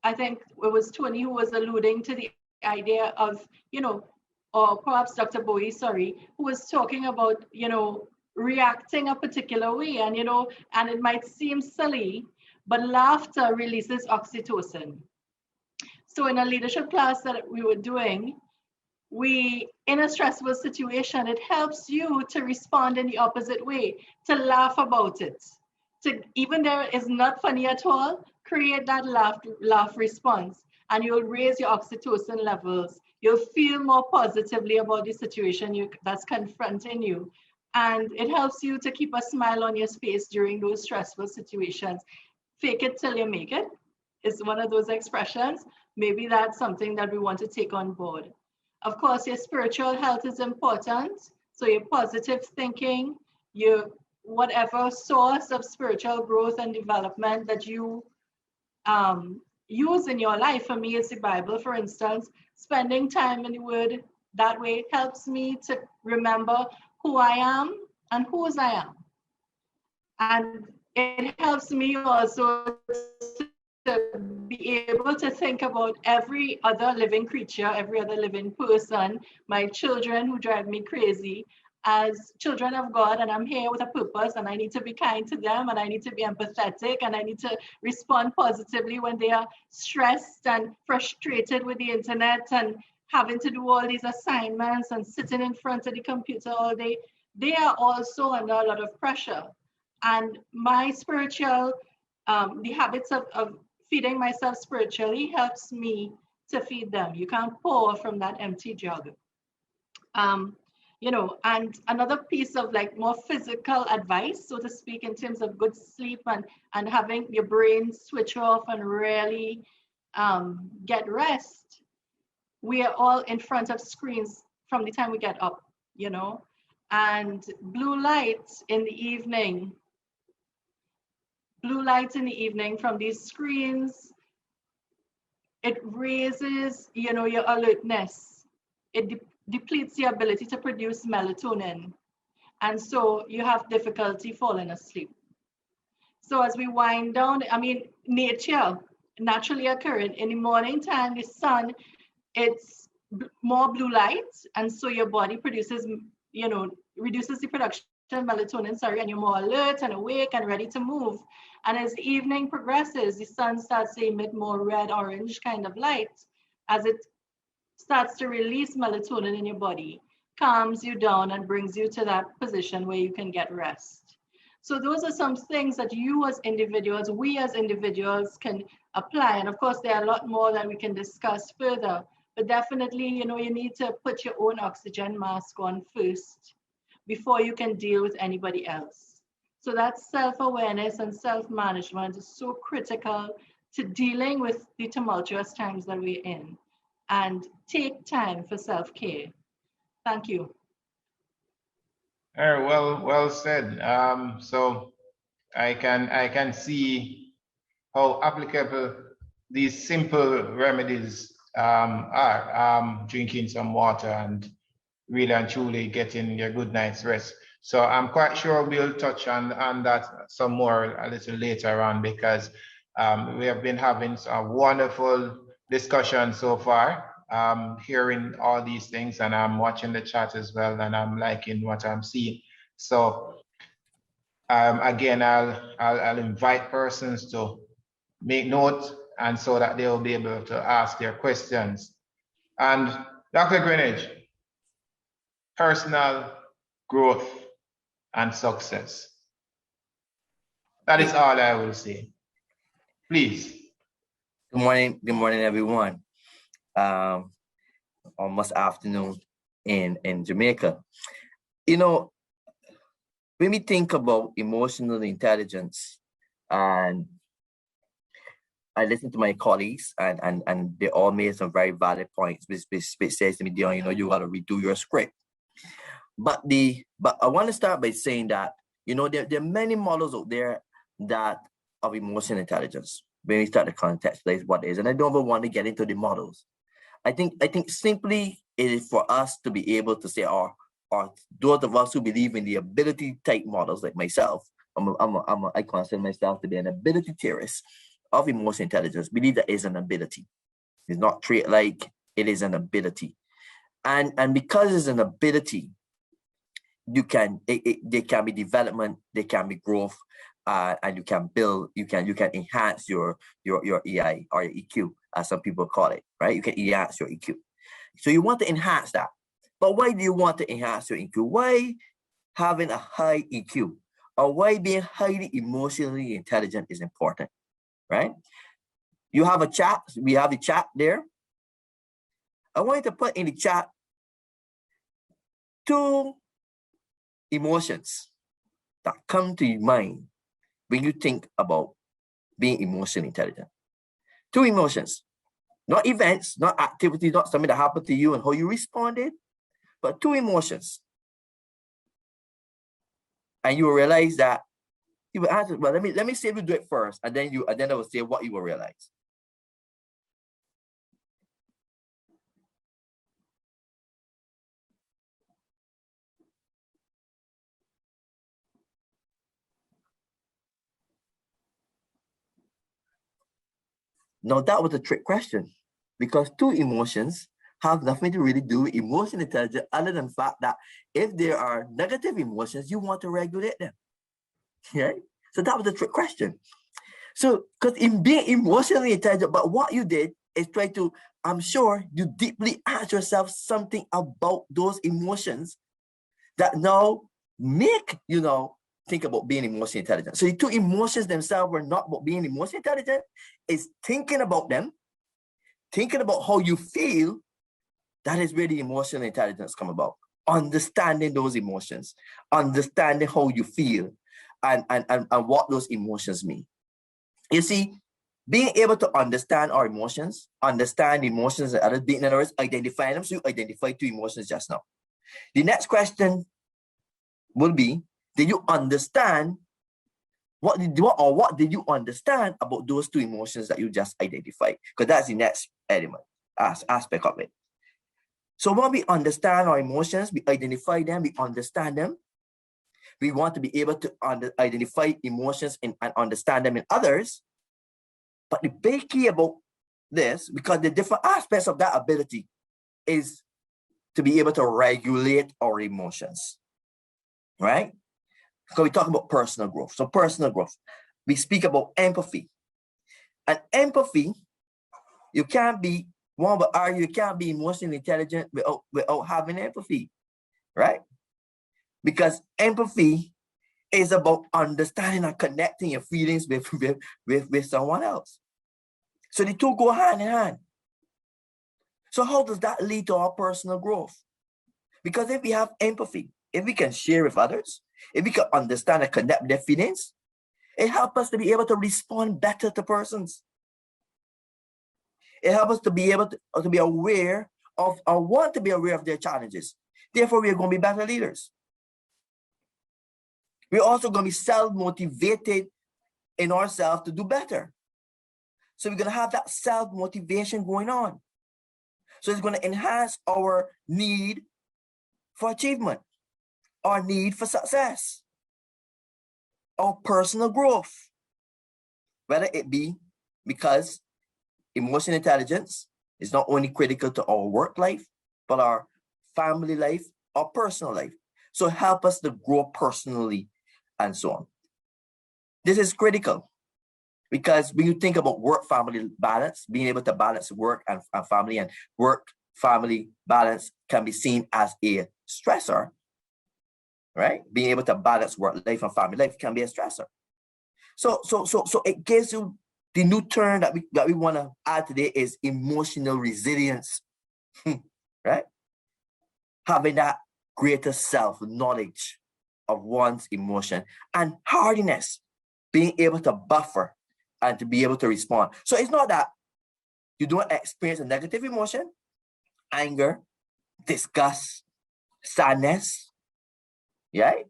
I think it was Tony who was alluding to the idea of, you know, or perhaps Dr. Bowie, sorry, who was talking about, you know, reacting a particular way. And, you know, and it might seem silly, but laughter releases oxytocin. So in a leadership class that we were doing, in a stressful situation, it helps you to respond in the opposite way, to laugh about it. To, even though it's not funny at all, create that laugh response, and you'll raise your oxytocin levels. You'll feel more positively about the situation that's confronting you. And it helps you to keep a smile on your face during those stressful situations. Fake it till you make it is one of those expressions. Maybe that's something that we want to take on board. Of course, your spiritual health is important. So your positive thinking, your whatever source of spiritual growth and development that you use in your life. For me, it's the Bible, for instance. Spending time in the Word that way helps me to remember who I am and whose I am. And it helps me also to be able to think about every other living creature, every other living person, my children who drive me crazy, as children of God, and I'm here with a purpose, and I need to be kind to them, and I need to be empathetic, and I need to respond positively when they are stressed and frustrated with the internet and having to do all these assignments and sitting in front of the computer all day. They are also under a lot of pressure. And my spiritual, the habits of feeding myself spiritually helps me to feed them. You can't pour from that empty jug. You know, and another piece of like more physical advice, so to speak, in terms of good sleep and having your brain switch off and really get rest. We are all in front of screens from the time we get up, you know, and blue light in the evening from these screens, it raises, you know, your alertness. It depletes the ability to produce melatonin. And so you have difficulty falling asleep. So as we wind down, I mean, nature naturally occurring in the morning time, the sun, it's more blue light. And so your body produces, you know, reduces the production of melatonin, and you're more alert and awake and ready to move. And as the evening progresses, the sun starts to emit more red, orange kind of light as it starts to release melatonin in your body, calms you down and brings you to that position where you can get rest. So those are some things that you as individuals, we as individuals can apply. And of course, there are a lot more that we can discuss further. But definitely, you know, you need to put your own oxygen mask on first before you can deal with anybody else. So that self-awareness and self-management is so critical to dealing with the tumultuous times that we're in. And take time for self-care. Thank you. All right, well said. So I can see how applicable these simple remedies are. Drinking some water and really and truly getting your good night's rest. So I'm quite sure we'll touch on that some more a little later on, because we have been having some wonderful discussion so far, hearing all these things, and I'm watching the chat as well, and I'm liking what I'm seeing. So again, I'll invite persons to make note, and so that they'll be able to ask their questions. And Dr. Greenidge, personal growth and success. That is all I will say. Please. Good morning, everyone. Almost afternoon in Jamaica. You know, when we think about emotional intelligence, and I listen to my colleagues, and they all made some very valid points, which says to me, Dion, you know, you got to redo your script. But I want to start by saying that, you know, there are many models out there that of emotional intelligence. When we start to contextualize what it is, and I don't even want to get into the models. I think simply it is for us to be able to say, or those of us who believe in the ability type models, like myself, I consider myself to be an ability theorist of emotional intelligence. Believe that is an ability. It's not trait-like, it is an ability, and because it's an ability, there can be development, there can be growth, and you can build, you can enhance your EI or your EQ, as some people call it, right? You can enhance your EQ. So you want to enhance that. But why do you want to enhance your EQ? Why having a high EQ, or why being highly emotionally intelligent is important, right? You have a chat, we have the chat there. I want you to put in the chat 2 emotions that come to your mind when you think about being emotionally intelligent. 2 emotions, not events, not activities, not something that happened to you and how you responded, but 2 emotions. And you will realize that you will answer. Well, let me say we do it first, and then I will say what you will realize. Now that was a trick question, because 2 emotions have nothing to really do with emotional intelligence, other than the fact that if there are negative emotions, you want to regulate them. Okay? So that was a trick question. So, because in being emotionally intelligent, but what you did is try to, I'm sure you deeply ask yourself something about those emotions that now make, you know, think about being emotionally intelligent. So the 2 emotions themselves were not about being emotionally intelligent, it's thinking about them, thinking about how you feel. That is where the emotional intelligence come about. Understanding those emotions, understanding how you feel, and what those emotions mean. You see, being able to understand our emotions, understand emotions and others, in other words, identify them. So you identify 2 emotions just now. The next question will be, did you understand what did you understand about those 2 emotions that you just identified? Because that's the next element, aspect of it. So when we understand our emotions, we identify them, we understand them. We want to be able to identify emotions and understand them in others. But the big key about this, because the different aspects of that ability is to be able to regulate our emotions, right? Because we talk about personal growth. So personal growth, we speak about empathy. And empathy, you can't be, one would argue, you can't be emotionally intelligent without having empathy, right? Because empathy is about understanding and connecting your feelings with someone else. So the 2 go hand in hand. So how does that lead to our personal growth? Because if we have empathy, if we can share with others, if we can understand and connect with their feelings, it helps us to be able to respond better to persons. It helps us to be able to be aware of, or want to be aware of their challenges. Therefore, we are going to be better leaders. We're also going to be self-motivated in ourselves to do better. So we're going to have that self-motivation going on. So it's going to enhance our need for achievement, our need for success, our personal growth, whether it be because emotional intelligence is not only critical to our work life, but our family life, our personal life. So help us to grow personally and so on. This is critical because when you think about work-family balance, being able to balance work and family, and work-family balance can be seen as a stressor, right? Being able to balance work life and family life can be a stressor. So it gives you the new term that we want to add today is emotional resilience, right? Having that greater self-knowledge of one's emotion, and hardiness, being able to buffer and to be able to respond. So it's not that you don't experience a negative emotion, anger, disgust, sadness, right?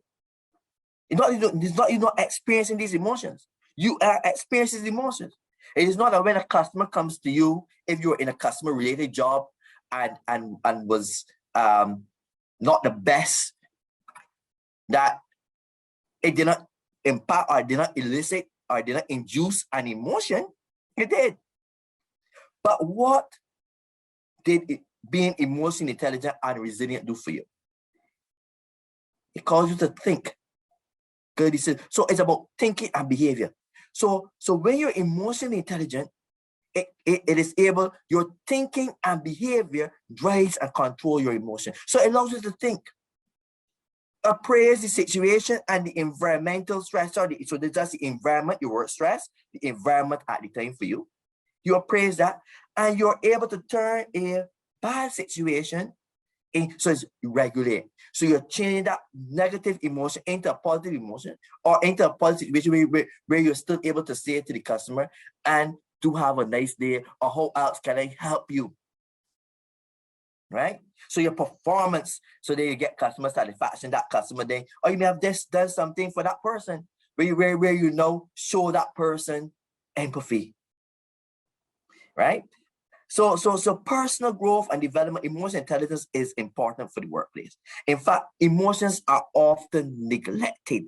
It's not you're not experiencing these emotions. You are experiencing these emotions. It is not that when a customer comes to you, if you're in a customer-related job and was not the best, that it did not impact or did not elicit or did not induce an emotion. It did. But what did being emotionally intelligent and resilient do for you? It caused you to think. So it's about thinking and behavior. So when you're emotionally intelligent, it is able, your thinking and behavior drives and control your emotion. So it allows you to think, appraise the situation and the environmental stressor. So that's the environment, your work stress, the environment at the time for you. You appraise that, and you're able to turn a bad situation so it's regulate. So you're changing that negative emotion into a positive emotion, or into a positive situation where you're still able to say to the customer, and to have a nice day, or how else can I help you? Right? So your performance, so that you get customer satisfaction, that customer day, or you may have just done something for that person where you know, show that person empathy. Right? So personal growth and development, emotional intelligence is important for the workplace. In fact, emotions are often neglected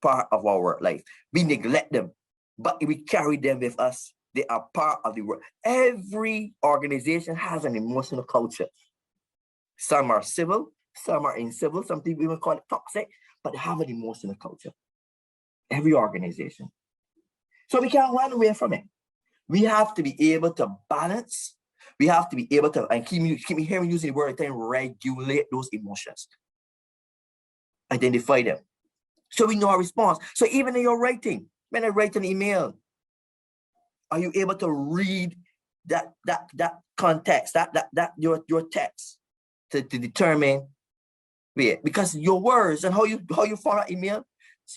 part of our work life. We neglect them, but we carry them with us. They are part of the work. Every organization has an emotional culture. Some are civil, some are incivil, some people even call it toxic, but they have an emotional culture. Every organization. So we can't run away from it. We have to be able to balance. We have to be able to, and keep me hearing using the word, then regulate those emotions. Identify them. So we know our response. So even in your writing, when I write an email, are you able to read that context, that your text to determine where? Because your words and how you form an email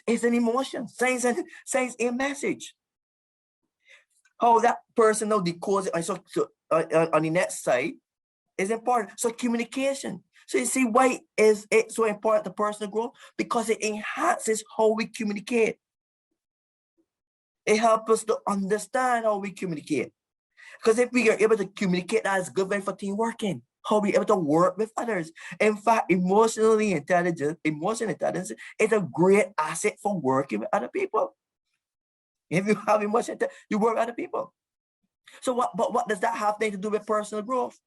is an emotion, sends a message. How that person now decodes it on the next side is important. So communication. So you see why is it so important to personal growth? Because it enhances how we communicate. It helps us to understand how we communicate. Because if we are able to communicate, that is good for team working. How we able to work with others. In fact, emotional intelligence is a great asset for working with other people. If you have emotion, you work with other people. So what does that have to do with personal growth?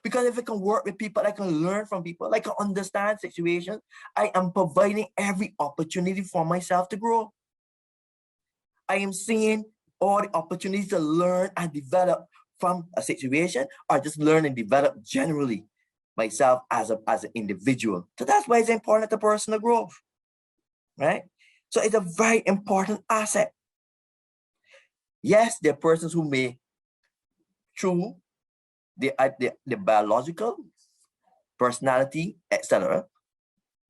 Because if I can work with people, I can learn from people, I can understand situations, I am providing every opportunity for myself to grow. I am seeing all the opportunities to learn and develop from a situation, or just learn and develop generally myself as an individual. So that's why it's important to personal growth, right? So it's a very important asset. Yes, there are persons who may, through the biological, personality, etc.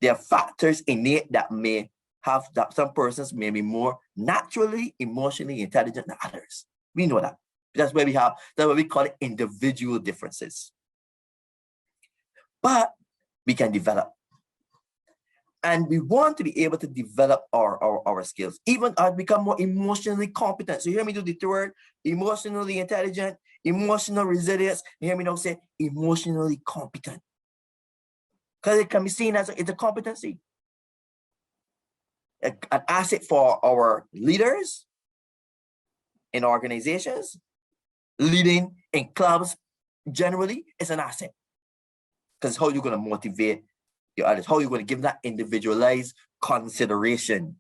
There are factors innate that may have that some persons may be more naturally, emotionally intelligent than others. We know that. That's why we call it individual differences. But we can develop. And we want to be able to develop our skills, even as become more emotionally competent. So you hear me do the word emotionally intelligent, emotional resilience. You hear me now say emotionally competent. Because it can be seen as it's a competency. An asset for our leaders in organizations, leading in clubs generally, is an asset. Because how you're going to motivate your others, how you're going to give that individualized consideration.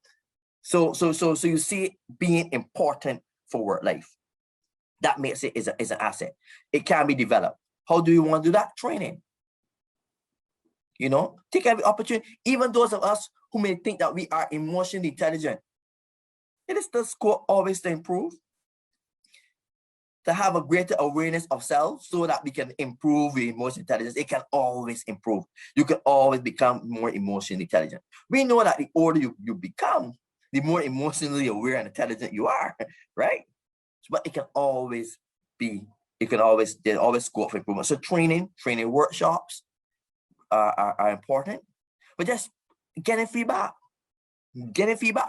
So you see it being important for work life. That makes it is an asset. It can be developed. How do you want to do that? Training. You know, take every opportunity. Even those of us who may think that we are emotionally intelligent, it is the scope always to improve, to have a greater awareness of self so that we can improve your emotional intelligence. It can always improve. You can always become more emotionally intelligent. We know that the older you become, the more emotionally aware and intelligent you are, right? But it can always be, there's always scope for improvement. So training workshops are important, but just getting feedback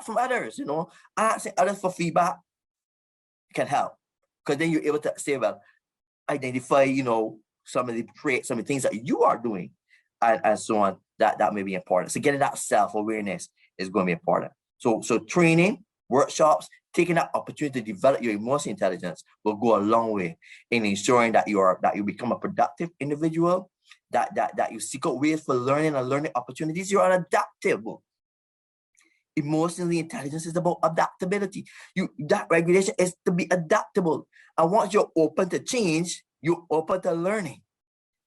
from others, you know, asking others for feedback can help. Because then you're able to say, well, identify, you know, some of the traits, some of the things that you are doing, and so on, that may be important. So getting that self-awareness is going to be important. So training, workshops, taking that opportunity to develop your emotional intelligence will go a long way in ensuring that you become a productive individual, that you seek out ways for learning and learning opportunities. You are adaptable. Emotionally intelligence is about adaptability. That regulation is to be adaptable. And once you're open to change, you're open to learning.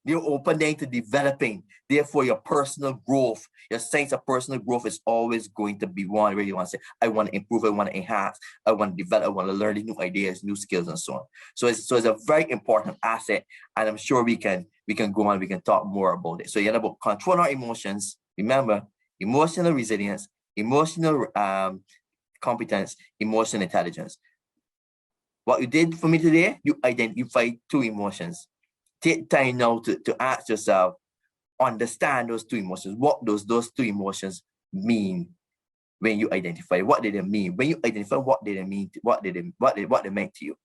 You're open then to developing. Therefore, your personal growth, your sense of personal growth is always going to be one where you want to say, I want to improve, I want to enhance, I want to develop, I want to learn new ideas, new skills, and so on. So it's a very important asset, and I'm sure we can go on, we can talk more about it. So you're about controlling our emotions. Remember, emotional resilience, emotional competence, emotional intelligence. What you did for me today, you identified two emotions. Take time now to ask yourself, understand those two emotions. What does those two emotions mean when you identify? What did they mean? When you identify, what did they mean? What they meant to you?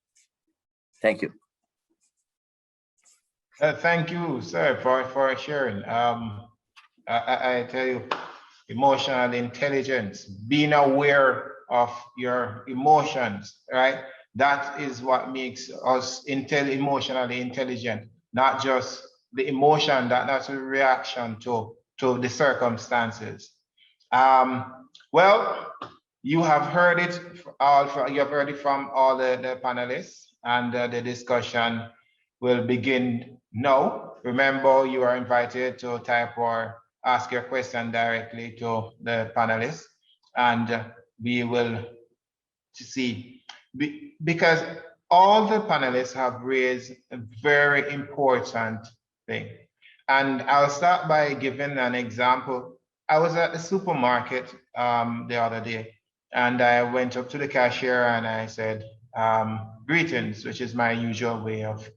Thank you. Thank you, sir, for sharing. I tell you, emotional intelligence, being aware of your emotions, right? That is what makes us emotionally intelligent, not just the emotion, that's a reaction to the circumstances. Well, you have heard it from all the panelists, and the discussion will begin now. Remember, you are invited to type or ask your question directly to the panelists, and we will see, because all the panelists have raised a very important thing. And I'll start by giving an example. I was at the supermarket the other day, and I went up to the cashier and I said, greetings, which is my usual way of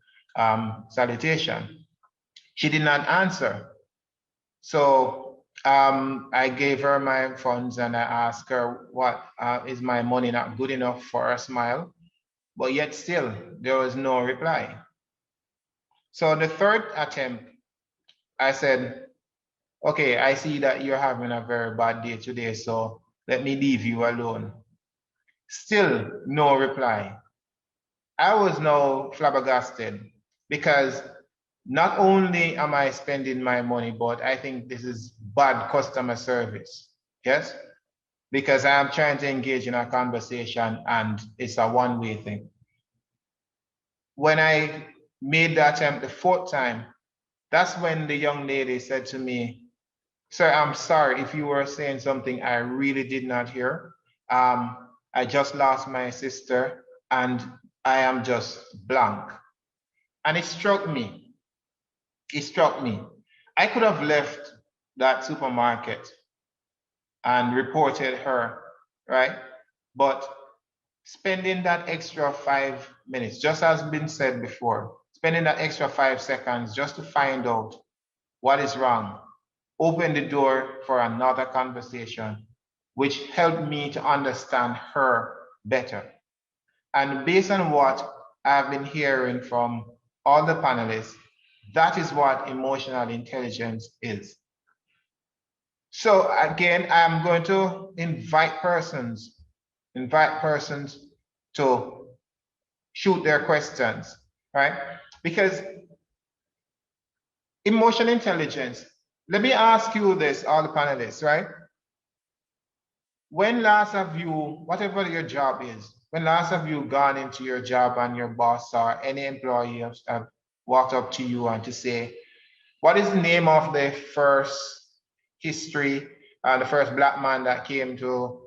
salutation. She did not answer. So I gave her my funds and I asked her, what is my money not good enough for a smile? But yet still, there was no reply. So the third attempt, I said, okay, I see that you're having a very bad day today, so let me leave you alone. Still no reply. I was now flabbergasted, because not only am I spending my money, but I think this is bad customer service. Yes? Because I am trying to engage in a conversation and it's a one-way thing. When I made the attempt the fourth time, that's when the young lady said to me, sir, I'm sorry if you were saying something I really did not hear. I just lost my sister and I am just blank. And it struck me. It struck me. I could have left that supermarket and reported her, right? But spending that extra 5 minutes, just as been said before, spending that extra 5 seconds just to find out what is wrong, opened the door for another conversation, which helped me to understand her better. And based on what I've been hearing from all the panelists, that is what emotional intelligence is. So again, I'm going to invite persons to shoot their questions, right? Because emotional intelligence, let me ask you this, all the panelists, right? When last have you, whatever your job is, when last have you gone into your job and your boss or any employee have walked up to you and to say, what is the name of the first history, the first Black man that came to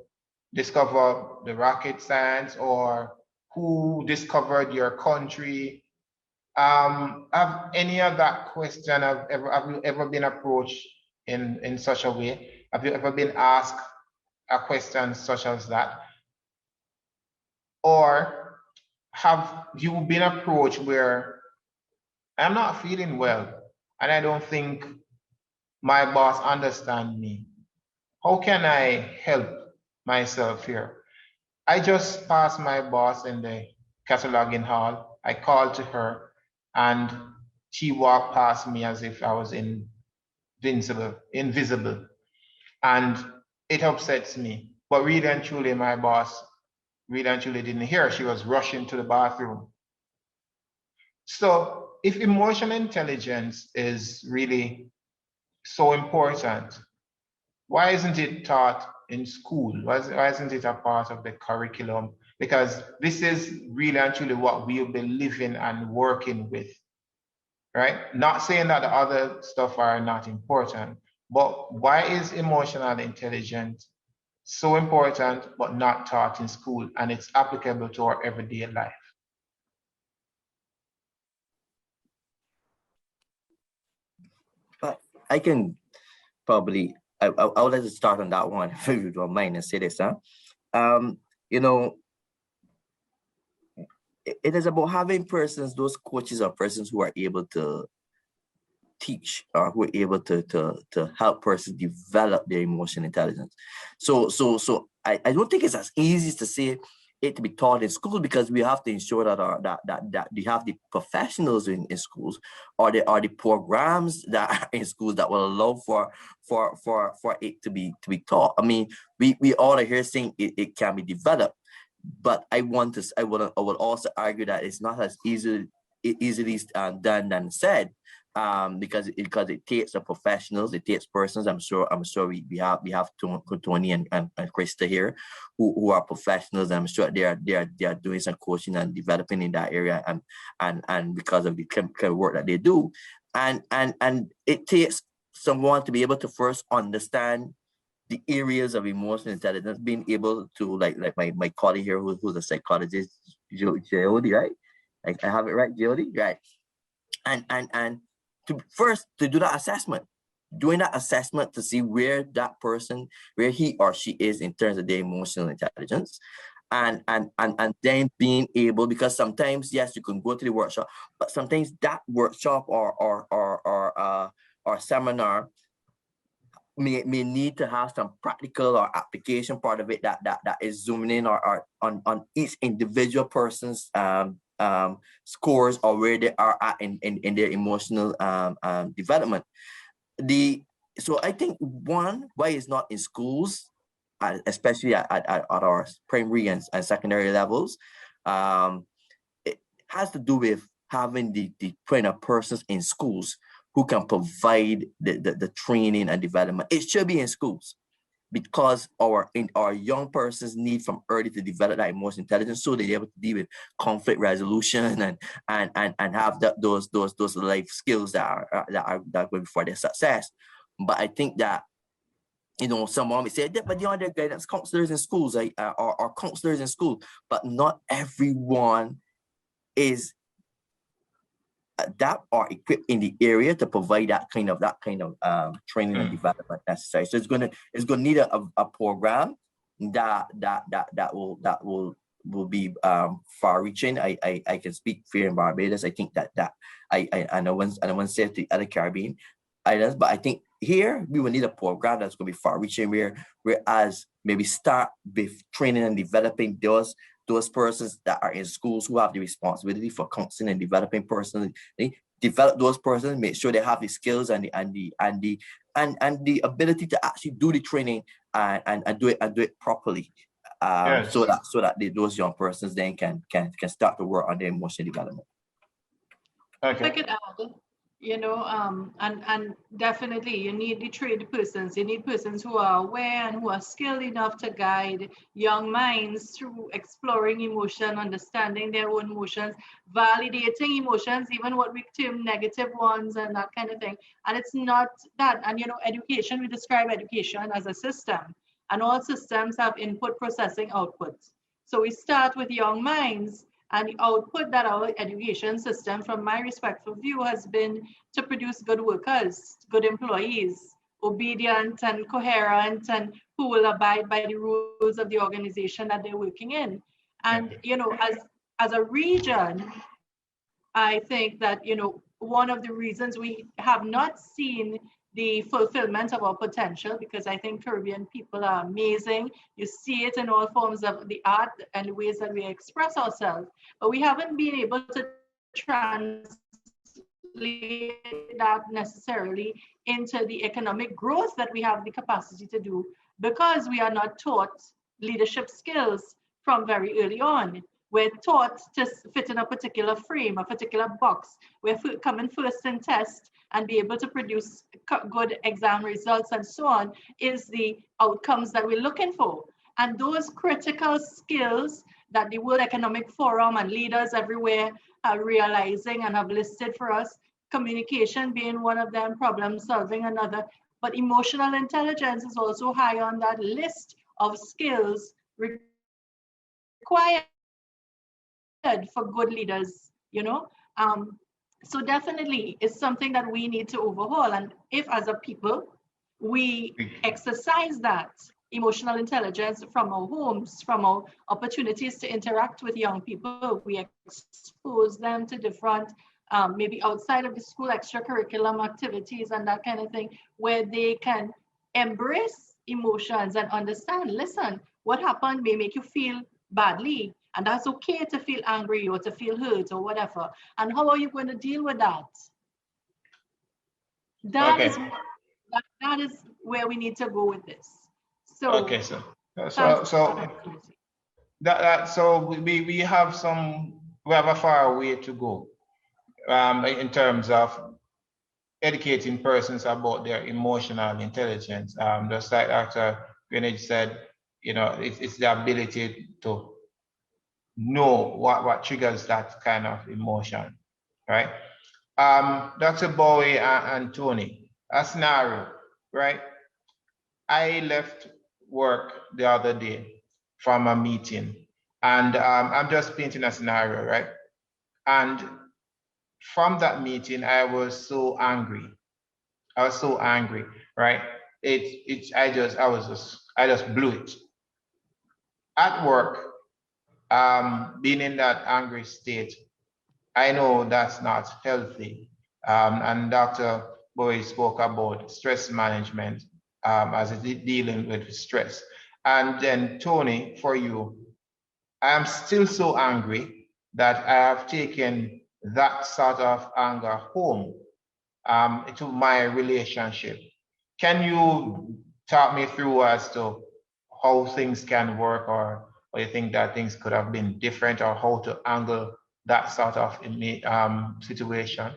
discover the rocket science, or who discovered your country? Have any of that question, have you ever been approached in such a way? Have you ever been asked a question such as that? Or have you been approached where I'm not feeling well and I don't think my boss understands me? How can I help myself here? I just passed my boss in the cataloging hall. I called to her and she walked past me as if I was invisible. And it upsets me. But really and truly, my boss really and truly didn't hear. She was rushing to the bathroom. So if emotional intelligence is really so important, why isn't it taught in school? Why isn't it a part of the curriculum? Because this is really and truly what we'll be living and working with, right? Not saying that the other stuff are not important, but why is emotional intelligence so important but not taught in school, and it's applicable to our everyday life? I can probably, I would like to start on that one, if you don't mind, and say this, you know, it is about having persons, those coaches or persons who are able to teach or who are able to help persons develop their emotional intelligence. So I don't think it's as easy to say it to be taught in school, because we have to ensure that we have the professionals in schools, or the programs that are in schools that will allow for it to be taught. I mean, we all are here saying it can be developed, but I would also argue that it's not as easily done than said. Because it takes the professionals, it takes persons. I'm sure we have Tony and Christa here who are professionals. I'm sure they are doing some coaching and developing in that area, and because of the chemical work that they do, and it takes someone to be able to first understand the areas of emotional intelligence, being able to like my colleague here who's a psychologist, Jhodi, right? Like, I have it right, Jhodi, right? And to do that assessment, doing that assessment to see where that person, where he or she is in terms of their emotional intelligence, and then being able, because sometimes, yes, you can go to the workshop, but sometimes that workshop or seminar may need to have some practical or application part of it that is zooming in or on each individual person's scores, or where they are at in their emotional development. So I think why it's not in schools, especially at our primary and secondary levels, it has to do with having the kind of persons in schools who can provide the training and development. It should be in schools, because our young persons need from early to develop that emotional intelligence, so they're able to deal with conflict resolution and have those life skills that are going for their success. But I think that, someone may say, yeah, but they're guidance counselors in schools, or counselors in school, but not everyone is adapt or equipped in the area to provide that kind of training and development necessary. So it's gonna need a program that will be far-reaching. I can speak for in Barbados. I think that I know one said to other Caribbean islands, but I think here we will need a program that's going to be far-reaching, whereas maybe start with training and developing those persons that are in schools who have the responsibility for counseling and developing persons. They develop those persons, make sure they have the skills and the ability to actually do the training and do it properly. Yes. So that those young persons then can start to work on their emotional development. Okay. If I could add, and definitely you need the trained persons. You need persons who are aware and who are skilled enough to guide young minds through exploring emotion, understanding their own emotions, validating emotions, even what we term negative ones and that kind of thing. And it's not that. And education, we describe education as a system, and all systems have input, processing, output. So we start with young minds. And the output that our education system, from my respectful view, has been to produce good workers, good employees, obedient and coherent, and who will abide by the rules of the organization that they're working in. And, as a region, I think that, one of the reasons we have not seen the fulfillment of our potential, because I think Caribbean people are amazing. You see it in all forms of the art and the ways that we express ourselves, but we haven't been able to translate that necessarily into the economic growth that we have the capacity to do, because we are not taught leadership skills from very early on. We're taught to fit in a particular frame, a particular box. We're coming first in test and be able to produce good exam results and so on is the outcomes that we're looking for. And those critical skills that the World Economic Forum and leaders everywhere are realizing and have listed for us, communication being one of them, problem solving another, but emotional intelligence is also high on that list of skills required for good leaders, so definitely it's something that we need to overhaul. And if as a people, we exercise that emotional intelligence from our homes, from our opportunities to interact with young people, we expose them to different, maybe outside of the school, extracurriculum activities and that kind of thing, where they can embrace emotions and understand, listen, what happened may make you feel badly. And that's okay to feel angry or to feel hurt or whatever. And how are you going to deal with that? That is where we need to go with this. So okay, so we have a far way to go in terms of educating persons about their emotional intelligence. Just like Dr. Greenidge said, it's the ability to know what triggers that kind of emotion, right? Dr. Bowie and Tony, a scenario, right? I left work the other day from a meeting, and I'm just painting a scenario, right? And from that meeting, I was so angry. Right? I just blew it. At work, being in that angry state, I know that's not healthy. And Dr. Bowie spoke about stress management as dealing with stress. And then Tony, for you, I am still so angry that I have taken that sort of anger home to my relationship. Can you talk me through as to how things can work, or you think that things could have been different, or how to angle that sort of situation?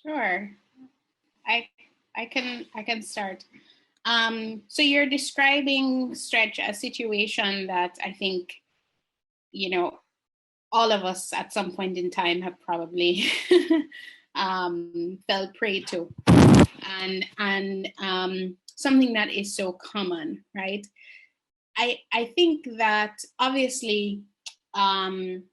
Sure, I can start. So you're describing, Stretch, a situation that I think, all of us at some point in time have probably fell prey to, and something that is so common, right? I think that obviously, you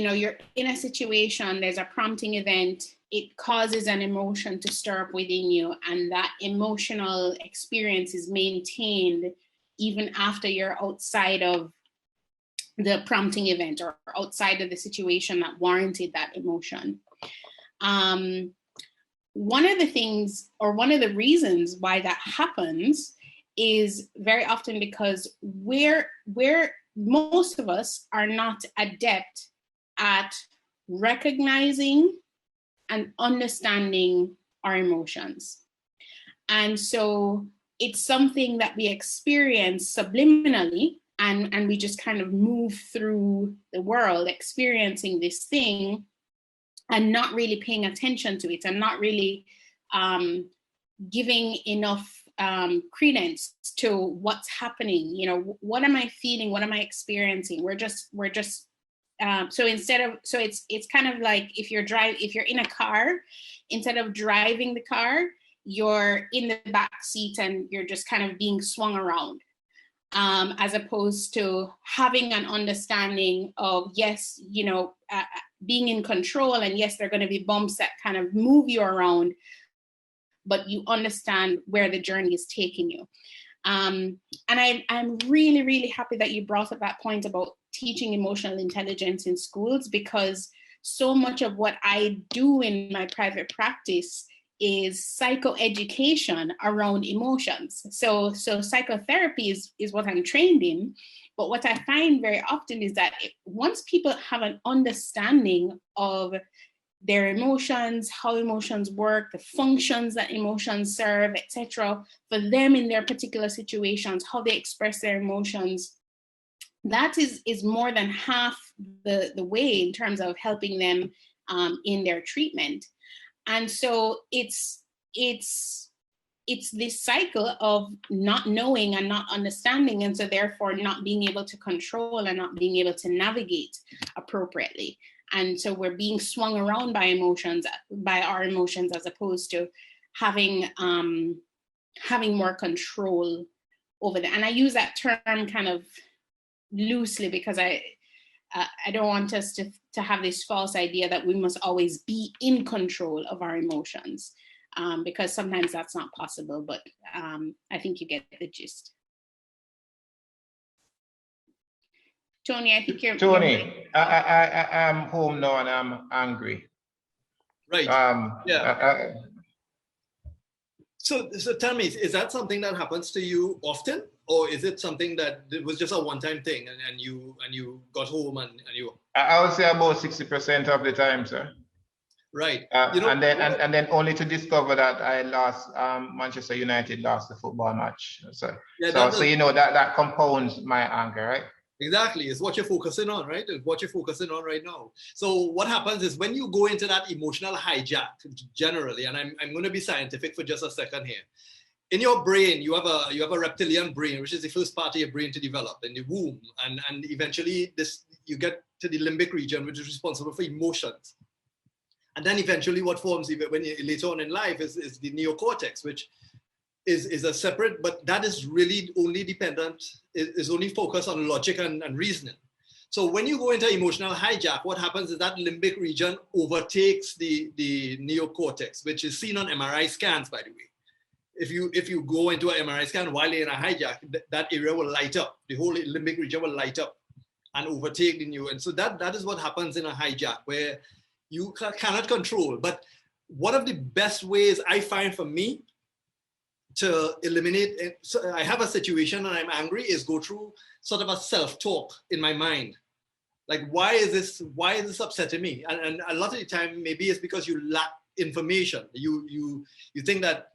know, you're in a situation, there's a prompting event, it causes an emotion to stir up within you, and that emotional experience is maintained even after you're outside of the prompting event or outside of the situation that warranted that emotion. One of the things, or one of the reasons why that happens is very often because most of us are not adept at recognizing and understanding our emotions. And so it's something that we experience subliminally, and we just kind of move through the world experiencing this thing and not really paying attention to it, and not really giving enough credence to what's happening. You know, what am I feeling? What am I experiencing? We're just so it's kind of like if you're in a car, instead of driving the car, you're in the back seat and you're just kind of being swung around, as opposed to having an understanding of, yes, you know, being in control, and yes, there are going to be bumps that kind of move you around, but you understand where the journey is taking you. And I'm really, really happy that you brought up that point about teaching emotional intelligence in schools, because so much of what I do in my private practice is psychoeducation around emotions. So psychotherapy is what I'm trained in. But what I find very often is that once people have an understanding of their emotions, how emotions work, the functions that emotions serve, etc., for them in their particular situations, how they express their emotions, that is more than half the way in terms of helping them in their treatment. And so it's this cycle of not knowing and not understanding, and so therefore not being able to control and not being able to navigate appropriately. And so we're being swung around by our emotions, as opposed to having more control over them. And I use that term kind of loosely because I don't want us to have this false idea that we must always be in control of our emotions, because sometimes that's not possible, but I think you get the gist. Tony, I think you're... Tony, I'm home now and I'm angry. Right. Yeah. So tell me, is that something that happens to you often, or is it something that it was just a one-time thing and you got home and you? I would say about 60% of the time, sir. Right. And then only to discover that I lost, Manchester United lost the football match. So you know that compounds my anger, right? Exactly. It's what you're focusing on, right? It's what you're focusing on right now. So what happens is when you go into that emotional hijack, generally, and I'm going to be scientific for just a second here. In your brain, you have a reptilian brain, which is the first part of your brain to develop in the womb, and eventually you get to the limbic region, which is responsible for emotions. And then eventually what forms when later on in life is the neocortex, which is a separate, but that is really only dependent, is only focused on logic and reasoning. So when you go into emotional hijack, what happens is that limbic region overtakes the neocortex, which is seen on MRI scans, by the way. If you go into an MRI scan while you're in a hijack, that area will light up. The whole limbic region will light up and overtake the new. And so that is what happens in a hijack, where you cannot control. But one of the best ways I find for me to eliminate it, so I have a situation and I'm angry, is go through sort of a self-talk in my mind. Like, why is this upsetting me? And a lot of the time, maybe it's because you lack information. You think that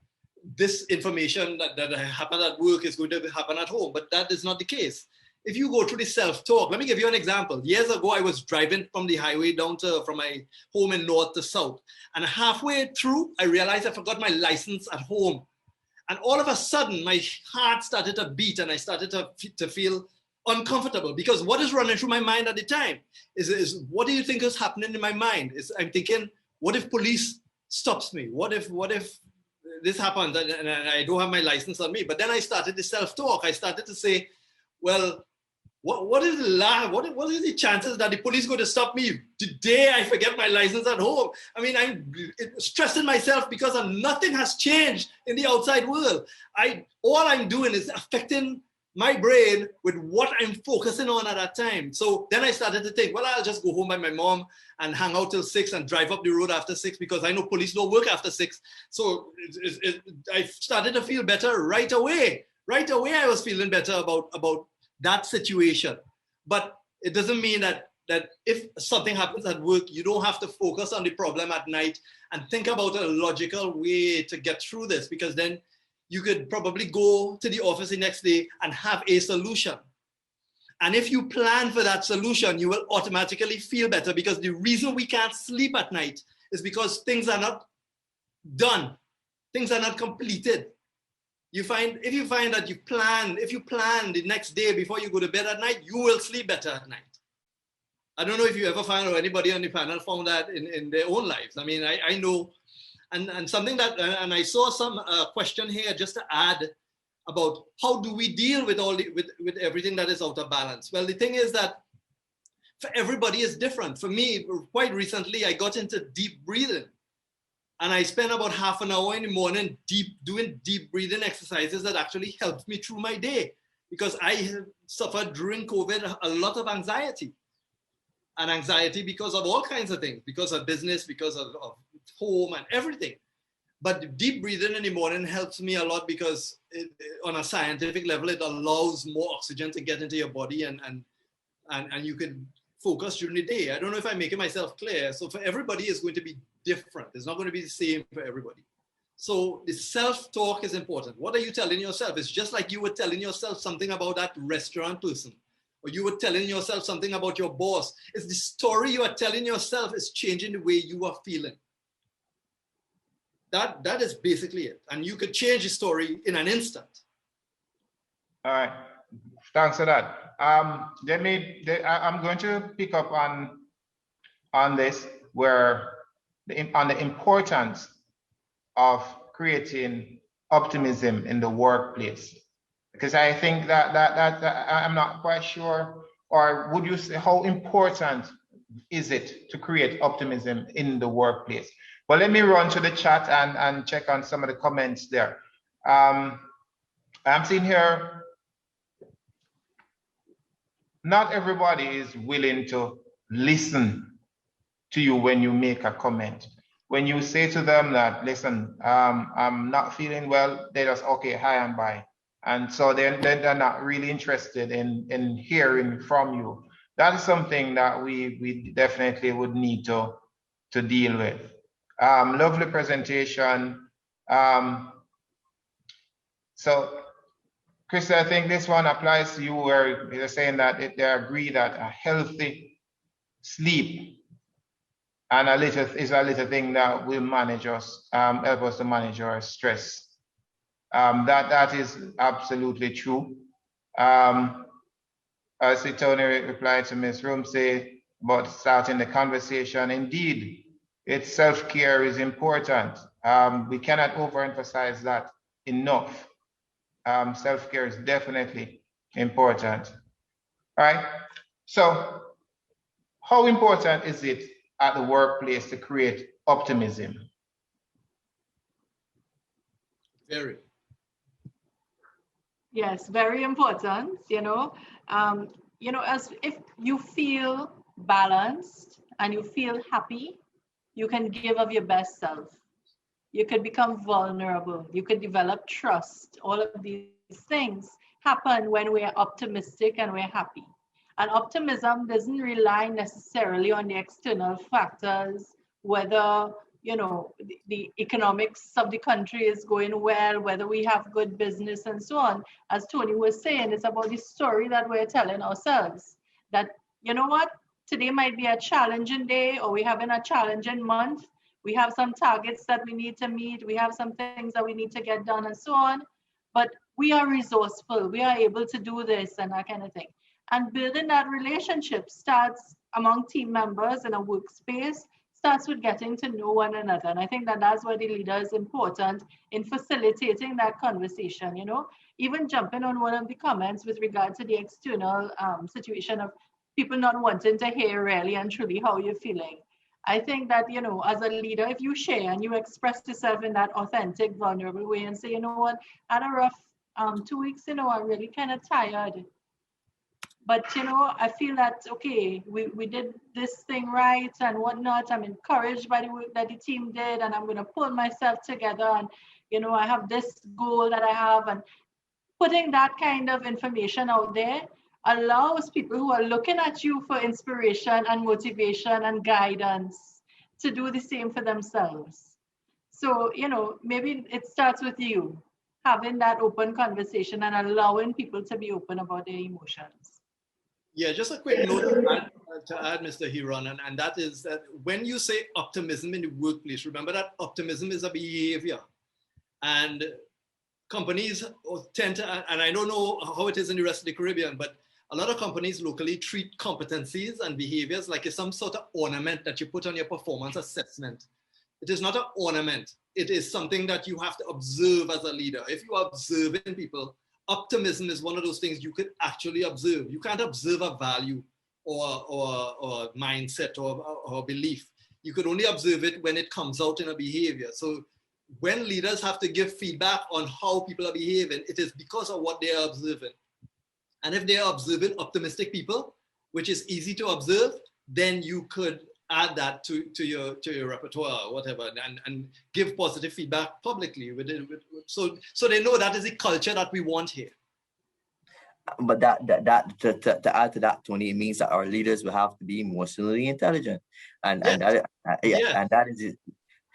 this information that happened at work is going to happen at home, but that is not the case. If you go through the self-talk, let me give you an example. Years ago, I was driving from the highway from my home in north to south. And halfway through, I realized I forgot my license at home. And all of a sudden, my heart started to beat and I started to feel uncomfortable, because what is running through my mind at the time is what do you think is happening in my mind? I'm thinking, what if police stops me? What if this happened and I don't have my license on me. But then I started the self-talk. I started to say, well, what is the chances that the police going to stop me the day I forget my license at home? I mean, I'm stressing myself because nothing has changed in the outside world. All I'm doing is affecting my brain with what I'm focusing on at that time. So then I started to think, well, I'll just go home by my mom and hang out till 6 and drive up the road after 6 because I know police don't work after 6. So I started to feel better right away. Right away, I was feeling better about that situation. But it doesn't mean that if something happens at work, you don't have to focus on the problem at night and think about a logical way to get through this, because then you could probably go to the office the next day and have a solution. And if you plan for that solution, you will automatically feel better, because the reason we can't sleep at night is because things are not done. Things are not completed. If you find that if you plan the next day before you go to bed at night, you will sleep better at night. I don't know if you ever found, or anybody on the panel found that in their own lives. I mean, I know, and something that, and I saw some question here just to add about how do we deal with with everything that is out of balance. Well, the thing is that for everybody is different. For me, quite recently, I got into deep breathing. And I spent about half an hour in the morning doing deep breathing exercises that actually helped me through my day, because I suffered during COVID a lot of anxiety. And anxiety because of all kinds of things, because of business, because of home and everything. But deep breathing in the morning helps me a lot, because on a scientific level, it allows more oxygen to get into your body and you can focus during the day. I don't know if I'm making myself clear. So for everybody, it's going to be different. It's not going to be the same for everybody. So the self-talk is important. What are you telling yourself? It's just like you were telling yourself something about that restaurant person, or you were telling yourself something about your boss. It's the story you are telling yourself is changing the way you are feeling. That is basically it. And you could change the story in an instant. All right. Thanks for that. I'm going to pick up on this, where on the importance of creating optimism in the workplace, because I think that I'm not quite sure, or would you say, how important is it to create optimism in the workplace? Well, let me run to the chat and check on some of the comments there. I'm seeing here, not everybody is willing to listen to you when you make a comment. When you say to them that, listen, I'm not feeling well, they just, okay, hi and bye. And so they're not really interested in hearing from you. That is something that we definitely would need to deal with. Lovely presentation. So, Christa, I think this one applies to you, where you're saying that they agree that a healthy sleep and is a little thing that will manage us, help us to manage our stress. That is absolutely true. I see Tony replied to Ms. Rumsey about starting the conversation. Indeed, self-care is important. We cannot overemphasize that enough. Self-care is definitely important. All right. So how important is it at the workplace to create optimism? Very. Yes, very important. As if you feel balanced and you feel happy, you can give of your best self. You could become vulnerable. You could develop trust. All of these things happen when we're optimistic and we're happy. And optimism doesn't rely necessarily on the external factors, whether, the economics of the country is going well, whether we have good business and so on. As Tony was saying, it's about the story that we're telling ourselves. That, you know what, today might be a challenging day, or we're having a challenging month. We have some targets that we need to meet. We have some things that we need to get done and so on. But we are resourceful. We are able to do this and that kind of thing. And building that relationship starts among team members in a workspace, starts with getting to know one another. And I think that that's why the leader is important in facilitating that conversation, you know, even jumping on one of the comments with regard to the external situation of people not wanting to hear really and truly how you're feeling. I think that, you know, as a leader, if you share and you express yourself in that authentic, vulnerable way and say, you know what, I had a rough 2 weeks, you know, I'm really kind of tired. But, you know, I feel that, okay, we did this thing right and whatnot. I'm encouraged by the work that the team did, and I'm going to pull myself together. And, you know, I have this goal that I have. And putting that kind of information out there allows people who are looking at you for inspiration and motivation and guidance to do the same for themselves. So, you know, maybe it starts with you having that open conversation and allowing people to be open about their emotions. Yeah, just a quick note to add, Mr. Heron, and that is that when you say optimism in the workplace, remember that optimism is a behavior. And companies tend to, and I don't know how it is in the rest of the Caribbean, but a lot of companies locally treat competencies and behaviors like it's some sort of ornament that you put on your performance assessment. It is not an ornament. It is something that you have to observe as a leader. If you are observing people, optimism is one of those things you could actually observe. You can't observe a value or mindset or belief. You could only observe it when it comes out in a behavior. So when leaders have to give feedback on how people are behaving, it is because of what they are observing. And if they are observing optimistic people, which is easy to observe, then you could add that to your repertoire or whatever, and give positive feedback publicly so they know that is the culture that we want here. But to add to that, Tony, it means that our leaders will have to be emotionally intelligent, and that is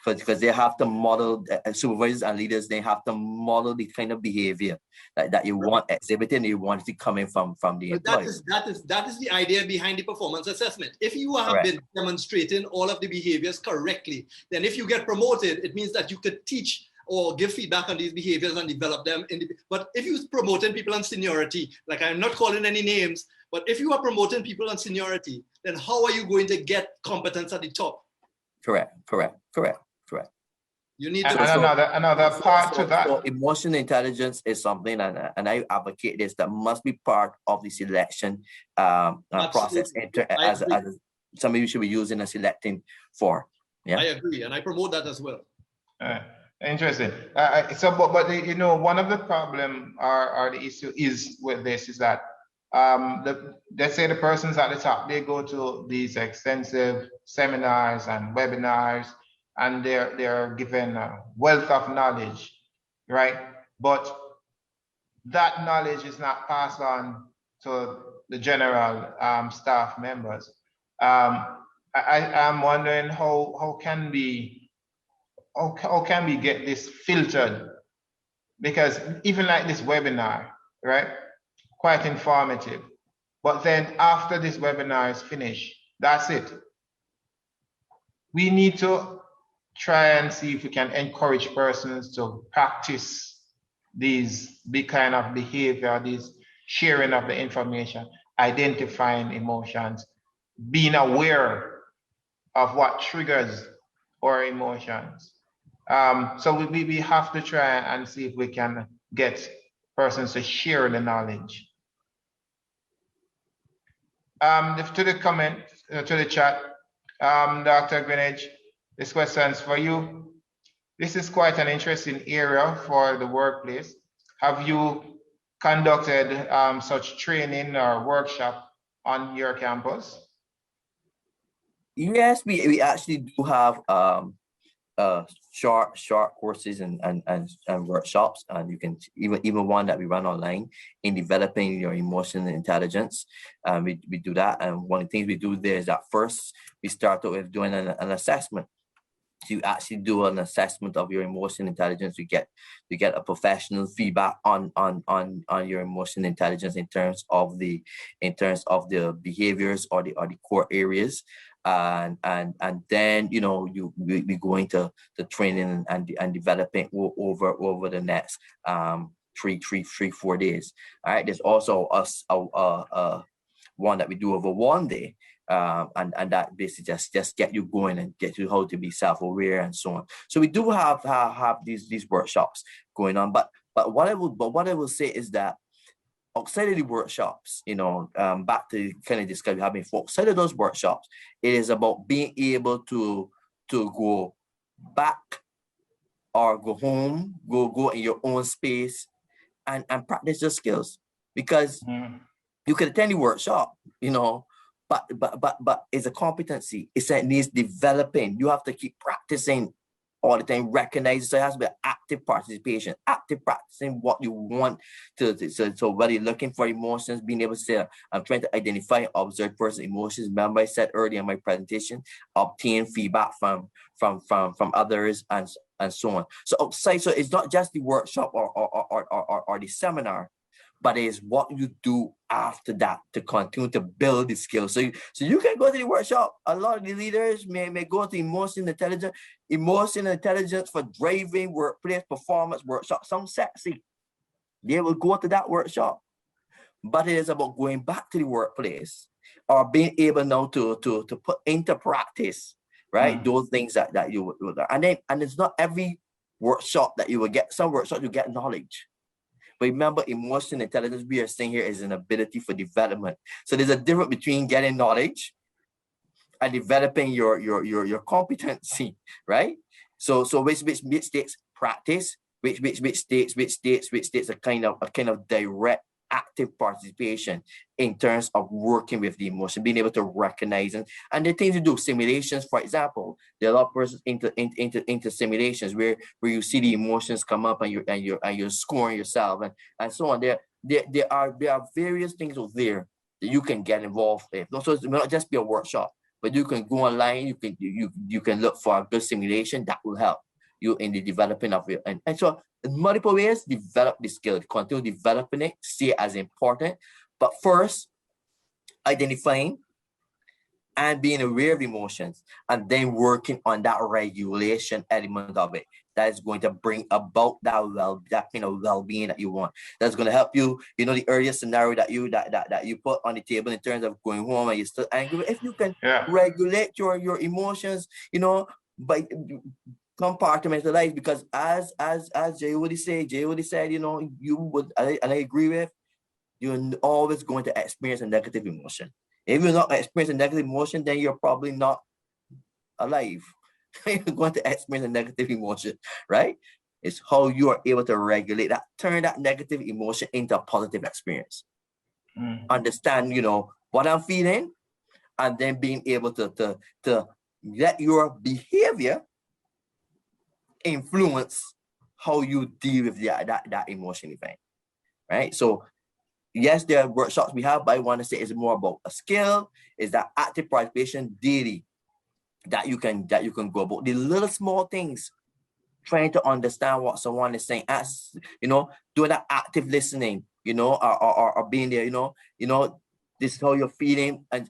because they have to model, supervisors and leaders, they have to model the kind of behavior that you want exhibiting, you want to come in from the employees. That is the idea behind the performance assessment. If you have been demonstrating all of the behaviors correctly, then if you get promoted, it means that you could teach or give feedback on these behaviors and develop them. But if you're promoting people on seniority, like I'm not calling any names, but if you are promoting people on seniority, then how are you going to get competence at the top? Correct. You need another part to that. So emotional intelligence is something, and I advocate this, that must be part of the selection process as something you should be using and selecting for. Yeah, I agree, and I promote that as well. Interesting. But you know, one of the problem or the issue is with this is that let's say the persons at the top, they go to these extensive seminars and webinars, and they're given a wealth of knowledge, right? But that knowledge is not passed on to the general staff members. I'm wondering how can we get this filtered? Because even like this webinar, right? Quite informative. But then after this webinar is finished, that's it. We need to try and see if we can encourage persons to practice these big kind of behavior, these sharing of the information, identifying emotions, being aware of what triggers our emotions. So we have to try and see if we can get persons to share the knowledge. To the comment, to the chat, Dr. Greenidge, this question's for you. This is quite an interesting area for the workplace. Have you conducted such training or workshop on your campus? Yes, we actually do have short courses and workshops, and you can even one that we run online in developing your emotional intelligence. We do that, and one of the things we do there is that first we start with doing an assessment. So you actually do an assessment of your emotional intelligence. You get a professional feedback on your emotional intelligence in terms of the behaviors or the core areas. And then we go into the training and developing over the next 4 days. All right. There's also one that we do over 1 day, and that basically just get you going and get you how to be self-aware and so on. So we do have these workshops going on, but what I will say is that outside of the workshops, back to kind of discuss we have before, outside of those workshops, it is about being able to go back or go home, go in your own space and practice your skills, because you can attend the workshop, but it's a competency. It needs developing. You have to keep practicing all the time, recognize. So it has to be active participation, active practicing what you want to. So whether you're looking for emotions, being able to say, I'm trying to identify, observe person's emotions. Remember I said earlier in my presentation, obtain feedback from others and so on. So outside, so it's not just the workshop or the seminar, but it's what you do after that to continue to build the skills. So you can go to the workshop. A lot of the leaders may go to emotional intelligence for driving, workplace performance workshop. Some sexy. They will go to that workshop. But it is about going back to the workplace or being able now to put into practice, right? Those things that you would do. And it's not every workshop that you will get. Some workshops you get knowledge. But remember, emotional intelligence we are saying here is an ability for development. So there's a difference between getting knowledge and developing your competency, right? So which takes practice, which takes a kind of direct active participation in terms of working with the emotion, being able to recognize and the things to do. Simulations, for example, there are a lot of persons into simulations where you see the emotions come up and you're scoring yourself and so on. There are various things out there that you can get involved with. So it may not just be a workshop, but you can go online. You can look for a good simulation that will help you in the developing of it. And so in multiple ways, develop the skill, continue developing it, see it as important. But first, identifying and being aware of emotions, and then working on that regulation element of it. That is going to bring about that kind of well-being that you want. That's going to help you, the earlier scenario that you put on the table in terms of going home and you're still angry. If you can regulate your emotions, by compartmentalize, because as Jhodi said, you would, and I agree with, you're always going to experience a negative emotion. If you're not experiencing negative emotion, then you're probably not alive. You're going to experience a negative emotion, right? It's how you are able to regulate that, turn that negative emotion into a positive experience. Understand, what I'm feeling, and then being able to let your behavior influence how you deal with that emotion event, right? So yes, there are workshops we have, but I want to say it's more about a skill, is that active participation daily that you can go about the little small things, trying to understand what someone is saying, as doing that active listening, or being there, this is how you're feeling, and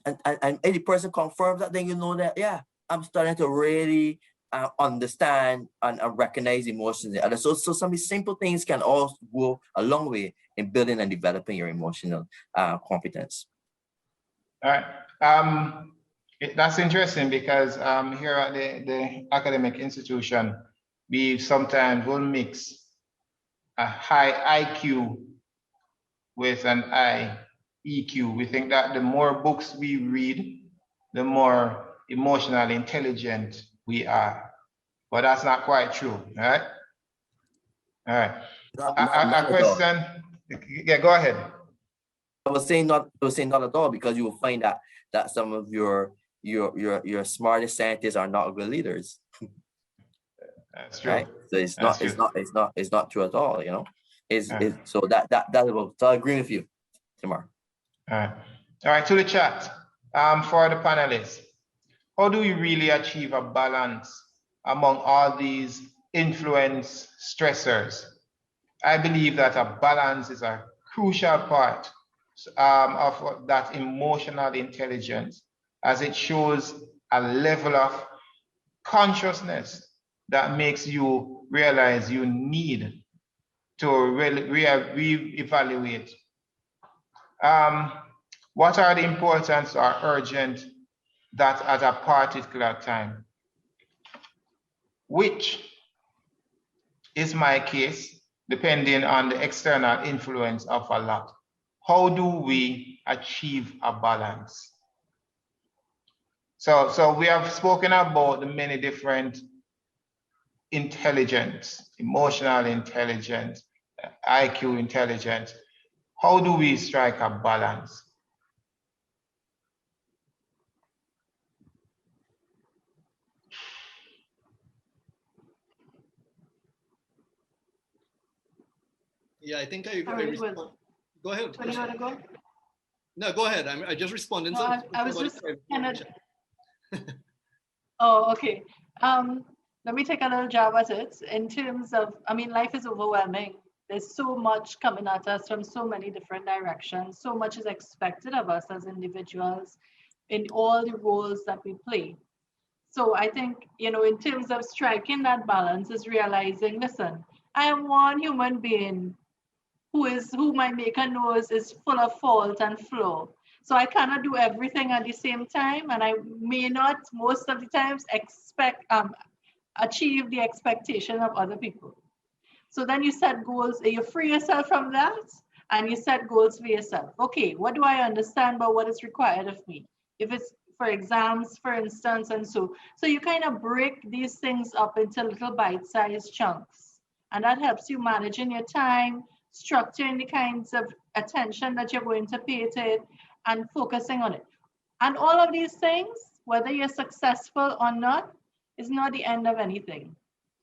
any person confirms that, then that I'm starting to really understand and recognize emotions. So some simple things can also go a long way in building and developing your emotional competence. All right. That's interesting, because here at the academic institution, we sometimes will mix a high IQ with an high EQ. We think that the more books we read, the more emotionally intelligent we are. But that's not quite true, right? All right. A question. Yeah, go ahead. I was saying not at all, because you will find that some of your smartest scientists are not good leaders. That's true. Right? So it's not true at all, So so I agree with you, Tamar. All right, to the chat. For the panelists, how do we really achieve a balance among all these influence stressors? I believe that a balance is a crucial part of that emotional intelligence, as it shows a level of consciousness that makes you realize you need to reevaluate. What are the importance or urgent that at a particular time, which is my case, depending on the external influence of a lot. How do we achieve a balance? So we have spoken about the many different intelligence, emotional intelligence, IQ intelligence. How do we strike a balance? Yeah, I think I Go ahead. Where do you want to go? No, go ahead. I just responded. No, I was just kind of. Oh, okay. Let me take a little jab at it. In terms of, I mean, life is overwhelming. There's so much coming at us from so many different directions. So much is expected of us as individuals in all the roles that we play. So I think, you know, in terms of striking that balance is realizing, listen, I am one human being who my maker knows is full of fault and flaw. So I cannot do everything at the same time, and I may not most of the times achieve the expectation of other people. So then you set goals, you free yourself from that, and you set goals for yourself. Okay, what do I understand about what is required of me? If it's for exams, for instance, and so you kind of break these things up into little bite-sized chunks, and that helps you managing your time, structuring the kinds of attention that you're going to pay to it, and focusing on it. And all of these things, whether you're successful or not, is not the end of anything.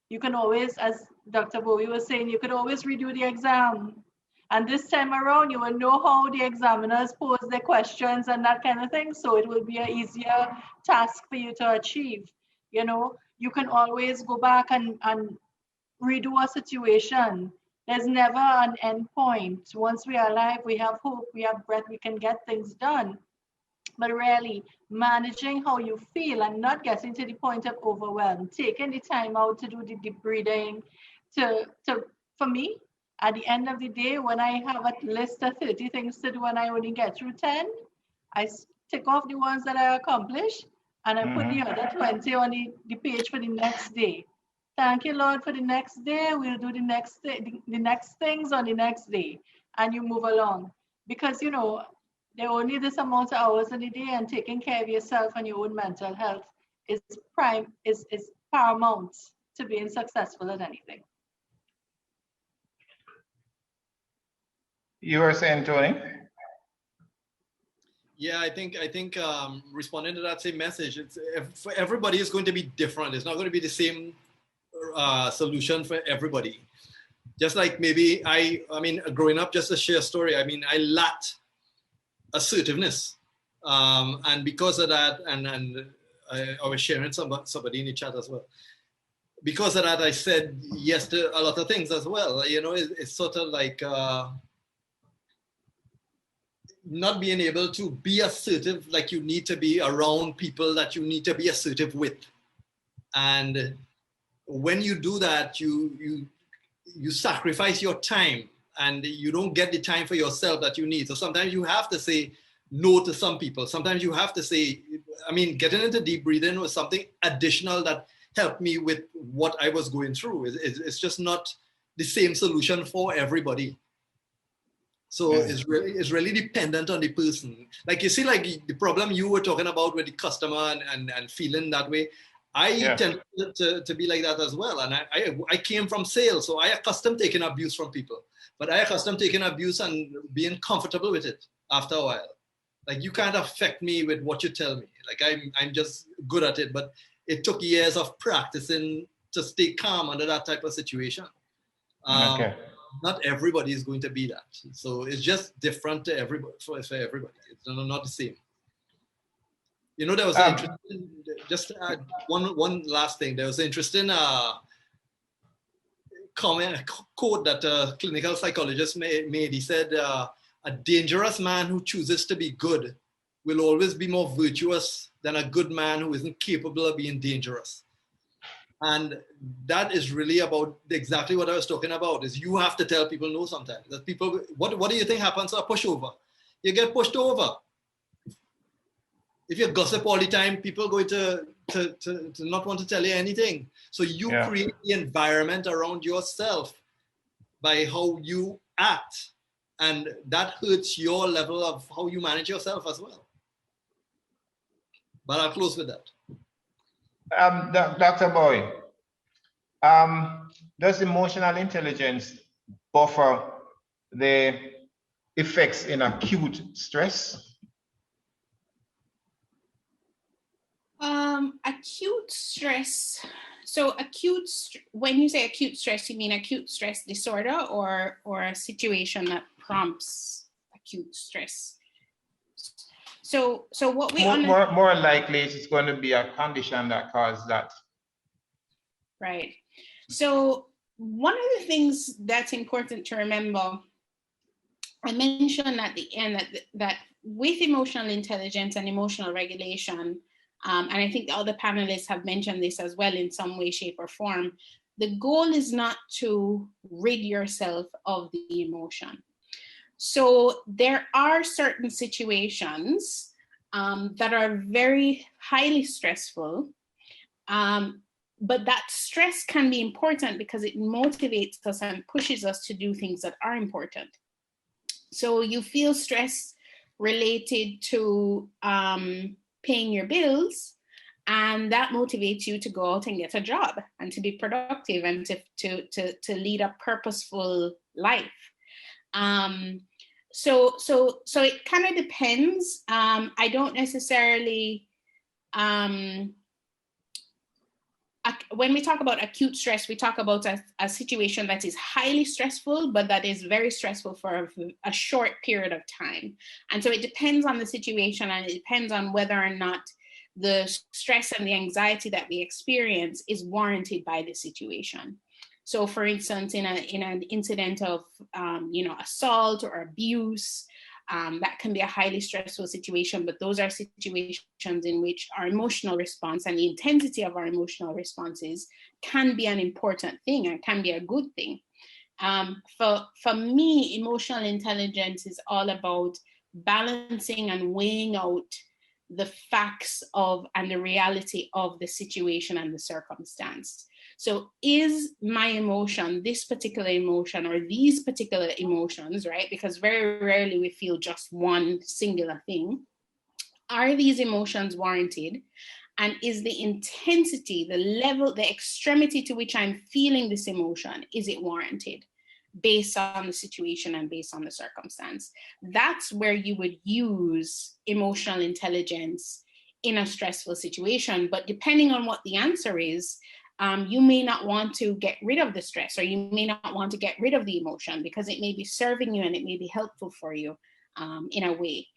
You can always, as Dr. Bowie was saying, you could always redo the exam. And this time around, you will know how the examiners pose their questions and that kind of thing. So it will be an easier task for you to achieve. You know, you can always go back and redo a situation. There's never an end point. Once we are alive, we have hope, we have breath, we can get things done. But really managing how you feel and not getting to the point of overwhelm, taking the time out to do the deep breathing, for me, at the end of the day, when I have a list of 30 things to do and I only get through 10, I tick off the ones that I accomplish and I put the other 20 on the page for the next day. Thank you, Lord, for the next day. We'll do the next things on the next day, and you move along. Because, you know, there are only this amount of hours in the day, and taking care of yourself and your own mental health is paramount to being successful at anything. You were saying, Tony? Yeah, I think responding to that same message, for everybody is going to be different. It's not going to be the same solution for everybody. Just like maybe I mean, growing up, just to share a story, I mean, I lacked assertiveness, and because of that, and I was sharing somebody in the chat as well. Because of that, I said yes to a lot of things as well. You know, it's sort of like not being able to be assertive like you need to be around people that you need to be assertive with. And when you do that, you sacrifice your time and you don't get the time for yourself that you need. So sometimes you have to say no to some people. Sometimes you have to say, I mean, getting into deep breathing was something additional that helped me with what I was going through. It's just not the same solution for everybody. So it's really dependent on the person. Like you see, like the problem you were talking about with the customer and feeling that way, I tend to be like that as well. And I came from sales, so I accustomed taking abuse from people. But I accustomed taking abuse and being comfortable with it after a while. Like you can't affect me with what you tell me. Like I'm just good at it. But it took years of practicing to stay calm under that type of situation. Not everybody is going to be that. So it's just different to everybody, for everybody. It's not the same. You know, there was an interesting, just to add one last thing. There was an interesting quote that a clinical psychologist made. He said, a dangerous man who chooses to be good will always be more virtuous than a good man who isn't capable of being dangerous. And that is really about exactly what I was talking about, is you have to tell people no sometimes. That people, what do you think happens to a pushover? You get pushed over. If you gossip all the time, people are going to not want to tell you anything. So you create the environment around yourself by how you act, and that hurts your level of how you manage yourself as well. But I'll close with that. Dr. Bowie, does emotional intelligence buffer the effects in acute stress? Acute stress. So when you say acute stress, you mean acute stress disorder or a situation that prompts acute stress? So what we more likely it's going to be a condition that caused that. Right. So one of the things that's important to remember, I mentioned at the end that with emotional intelligence and emotional regulation, and I think the other panelists have mentioned this as well in some way, shape, or form, the goal is not to rid yourself of the emotion. So there are certain situations that are very highly stressful, but that stress can be important because it motivates us and pushes us to do things that are important. So you feel stress related to paying your bills, and that motivates you to go out and get a job and to be productive and to lead a purposeful life. So it kind of depends. I don't necessarily, when we talk about acute stress, we talk about a situation that is highly stressful, but that is very stressful for a short period of time. And so it depends on the situation, and it depends on whether or not the stress and the anxiety that we experience is warranted by the situation. So for instance, in an incident of assault or abuse, that can be a highly stressful situation, but those are situations in which our emotional response and the intensity of our emotional responses can be an important thing and can be a good thing. For me, emotional intelligence is all about balancing and weighing out the facts of and the reality of the situation and the circumstance. So is my emotion, this particular emotion or these particular emotions, right? Because very rarely we feel just one singular thing. Are these emotions warranted? And is the intensity, the level, the extremity to which I'm feeling this emotion, is it warranted based on the situation and based on the circumstance? That's where you would use emotional intelligence in a stressful situation. But depending on what the answer is, you may not want to get rid of the stress, or you may not want to get rid of the emotion because it may be serving you and it may be helpful for you in a way.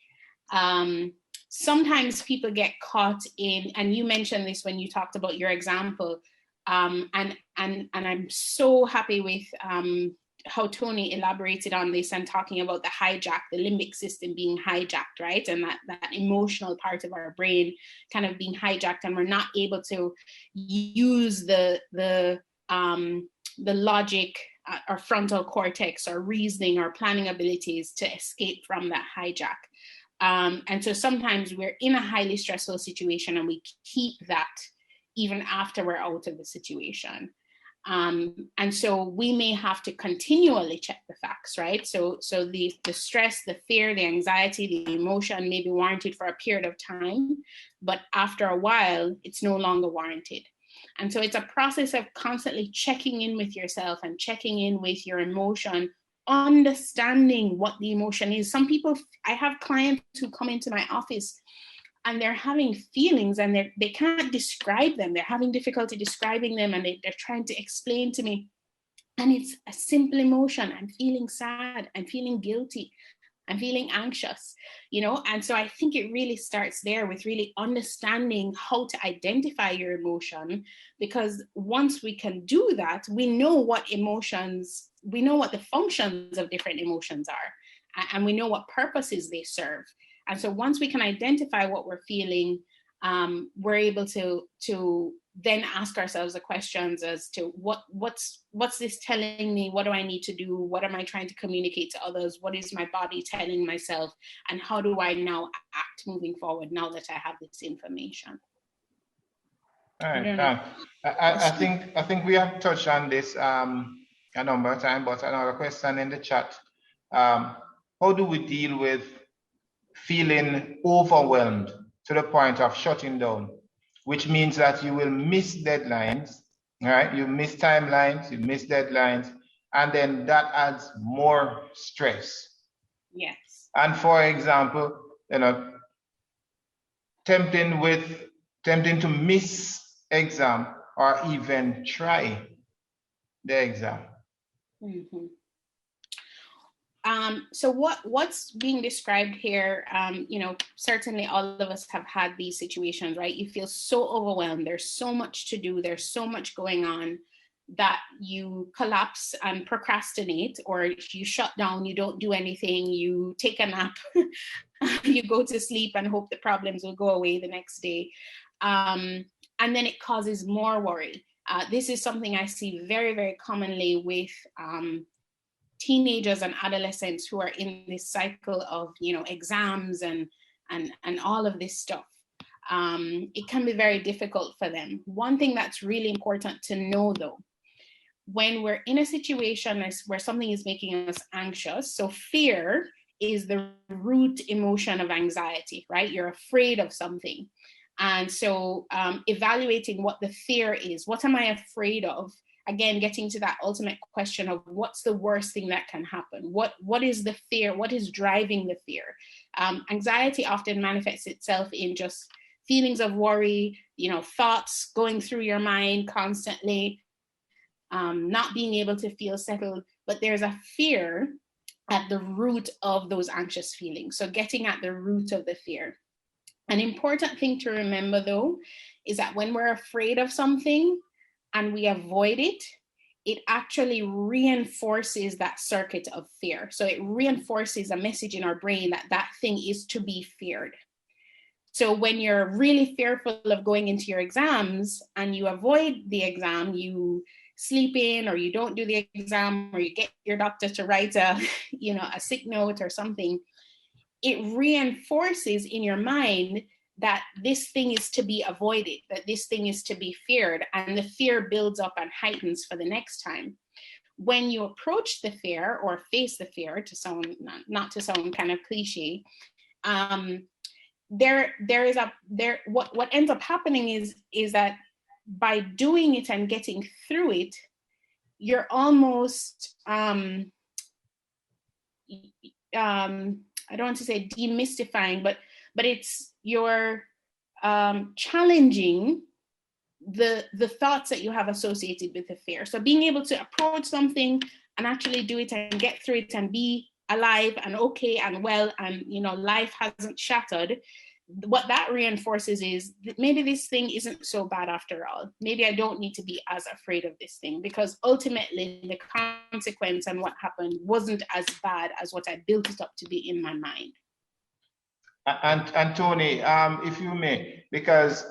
Sometimes people get caught in, and you mentioned this when you talked about your example, and I'm so happy with how Tony elaborated on this and talking about the limbic system being hijacked, right? And that emotional part of our brain kind of being hijacked, and we're not able to use the logic or frontal cortex or reasoning or planning abilities to escape from that hijack. And so sometimes we're in a highly stressful situation and we keep that even after we're out of the situation. And so we may have to continually check the facts, right? So the stress, the fear, the anxiety, the emotion may be warranted for a period of time, but after a while, it's no longer warranted. And so it's a process of constantly checking in with yourself and checking in with your emotion, understanding what the emotion is. Some people, I have clients who come into my office and they're having feelings and they can't describe them. They're having difficulty describing them, and they're trying to explain to me. And it's a simple emotion. I'm feeling sad. I'm feeling guilty. I'm feeling anxious, And so I think it really starts there with really understanding how to identify your emotion, because once we can do that, we know what the functions of different emotions are, and we know what purposes they serve. And so once we can identify what we're feeling, we're able to then ask ourselves the questions as to what's this telling me? What do I need to do? What am I trying to communicate to others? What is my body telling myself? And how do I now act moving forward now that I have this information? All right. I think we have touched on this a number of times, but another question in the chat. How do we deal with feeling overwhelmed to the point of shutting down, which means that you will miss deadlines, right? You miss timelines, you miss deadlines, and then that adds more stress. Yes. And for example, tempting to miss exam or even try the exam. Mm-hmm. So what's being described here, certainly all of us have had these situations, right? You feel so overwhelmed. There's so much to do. There's so much going on that you collapse and procrastinate, or you shut down, you don't do anything, you take a nap, you go to sleep and hope the problems will go away the next day. And then it causes more worry. This is something I see very, very commonly with teenagers and adolescents who are in this cycle of, exams and all of this stuff. It can be very difficult for them. One thing that's really important to know though, when we're in a situation where something is making us anxious, so fear is the root emotion of anxiety, right? You're afraid of something. And so evaluating what the fear is, what am I afraid of? Again, getting to that ultimate question of what's the worst thing that can happen? What is the fear? What is driving the fear? Anxiety often manifests itself in just feelings of worry, thoughts going through your mind constantly, not being able to feel settled, but there's a fear at the root of those anxious feelings. So getting at the root of the fear. An important thing to remember though, is that when we're afraid of something and we avoid it, it actually reinforces that circuit of fear. So it reinforces a message in our brain that that thing is to be feared. So when you're really fearful of going into your exams and you avoid the exam, you sleep in or you don't do the exam, or you get your doctor to write a sick note or something, it reinforces in your mind that this thing is to be avoided, that this thing is to be feared, and the fear builds up and heightens for the next time. When you approach the fear or face the fear, to sound not to sound kind of cliche, what ends up happening is that by doing it and getting through it, you're almost I don't want to say demystifying, but it's you're challenging the thoughts that you have associated with the fear. So being able to approach something and actually do it and get through it and be alive and okay and well, and life hasn't shattered, what that reinforces is that maybe this thing isn't so bad after all. Maybe I don't need to be as afraid of this thing, because ultimately the consequence and what happened wasn't as bad as what I built it up to be in my mind. And Tony, if you may, because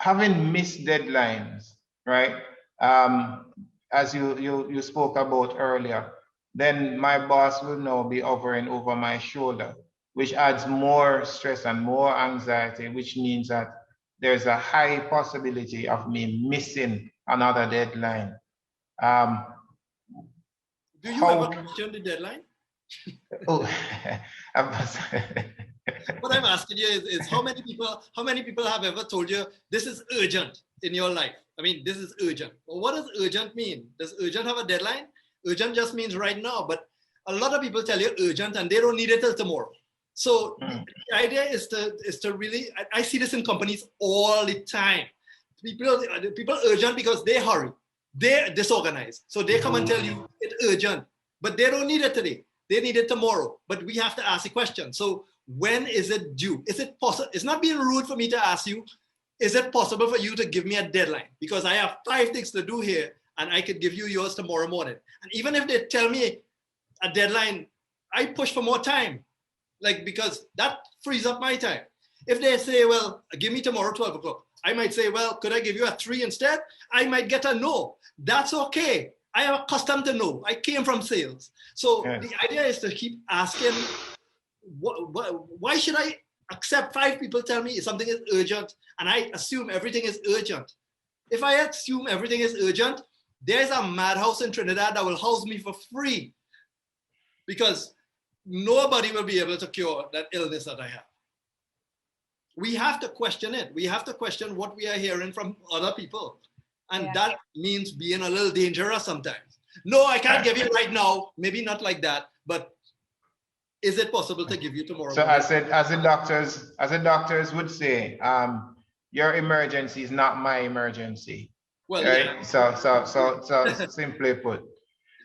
having missed deadlines, right? As you spoke about earlier, then my boss will now be hovering over my shoulder, which adds more stress and more anxiety, which means that there's a high possibility of me missing another deadline. Do you ever question the deadline? Oh, what I'm asking you is how many people have ever told you this is urgent in your life? I mean, this is urgent. Well, what does urgent mean? Does urgent have a deadline? Urgent just means right now, but a lot of people tell you urgent and they don't need it till tomorrow. So the idea is to really, I see this in companies all the time. People urgent because they hurry, they're disorganized. So they come and tell you it's urgent, but they don't need it today. They need it tomorrow. But we have to ask the question. So when is it due? Is it possible? It's not being rude for me to ask you, is it possible for you to give me a deadline? Because I have 5 things to do here and I could give you yours tomorrow morning. And even if they tell me a deadline, I push for more time. Because that frees up my time. If they say, well, give me tomorrow 12 o'clock, I might say, well, could I give you a 3 instead? I might get a no. That's okay. I am accustomed to no. I came from sales. So yes. The idea is to keep asking, why should I accept 5 people tell me something is urgent and I assume everything is urgent? If I assume everything is urgent, there's a madhouse in Trinidad that will house me for free because nobody will be able to cure that illness that I have. We have to question it. We have to question what we are hearing from other people. And that means being a little dangerous sometimes. No, I can't give you right now. Maybe not like that, but is it possible to give you tomorrow? So as the doctors would say, your emergency is not my emergency. Well, right? Yeah. So simply put.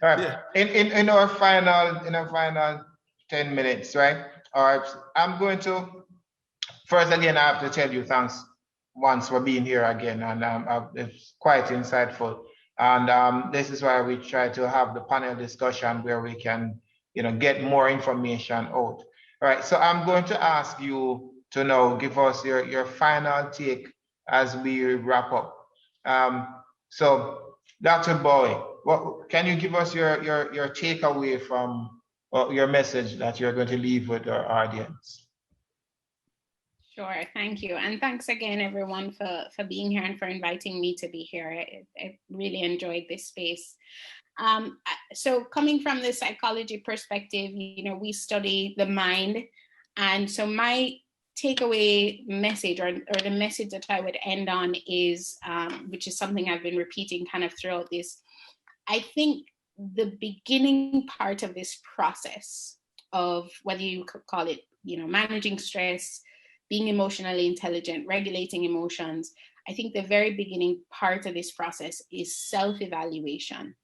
All right. Yeah. In our final 10 minutes, right? All right. I'm going to first again, I have to tell you thanks once for being here again, and it's quite insightful. And this is why we try to have the panel discussion where we can, get more information out. All right. So I'm going to ask you to now give us your final take as we wrap up. So, Dr. Bowie, can you give us your takeaway from your message that you're going to leave with our audience? Sure, thank you. And thanks again, everyone, for being here and for inviting me to be here. I really enjoyed this space. So coming from the psychology perspective, we study the mind. And so my takeaway message or the message that I would end on is, which is something I've been repeating kind of throughout this. I think the beginning part of this process of whether you could call it, managing stress, being emotionally intelligent, regulating emotions, I think the very beginning part of this process is self-evaluation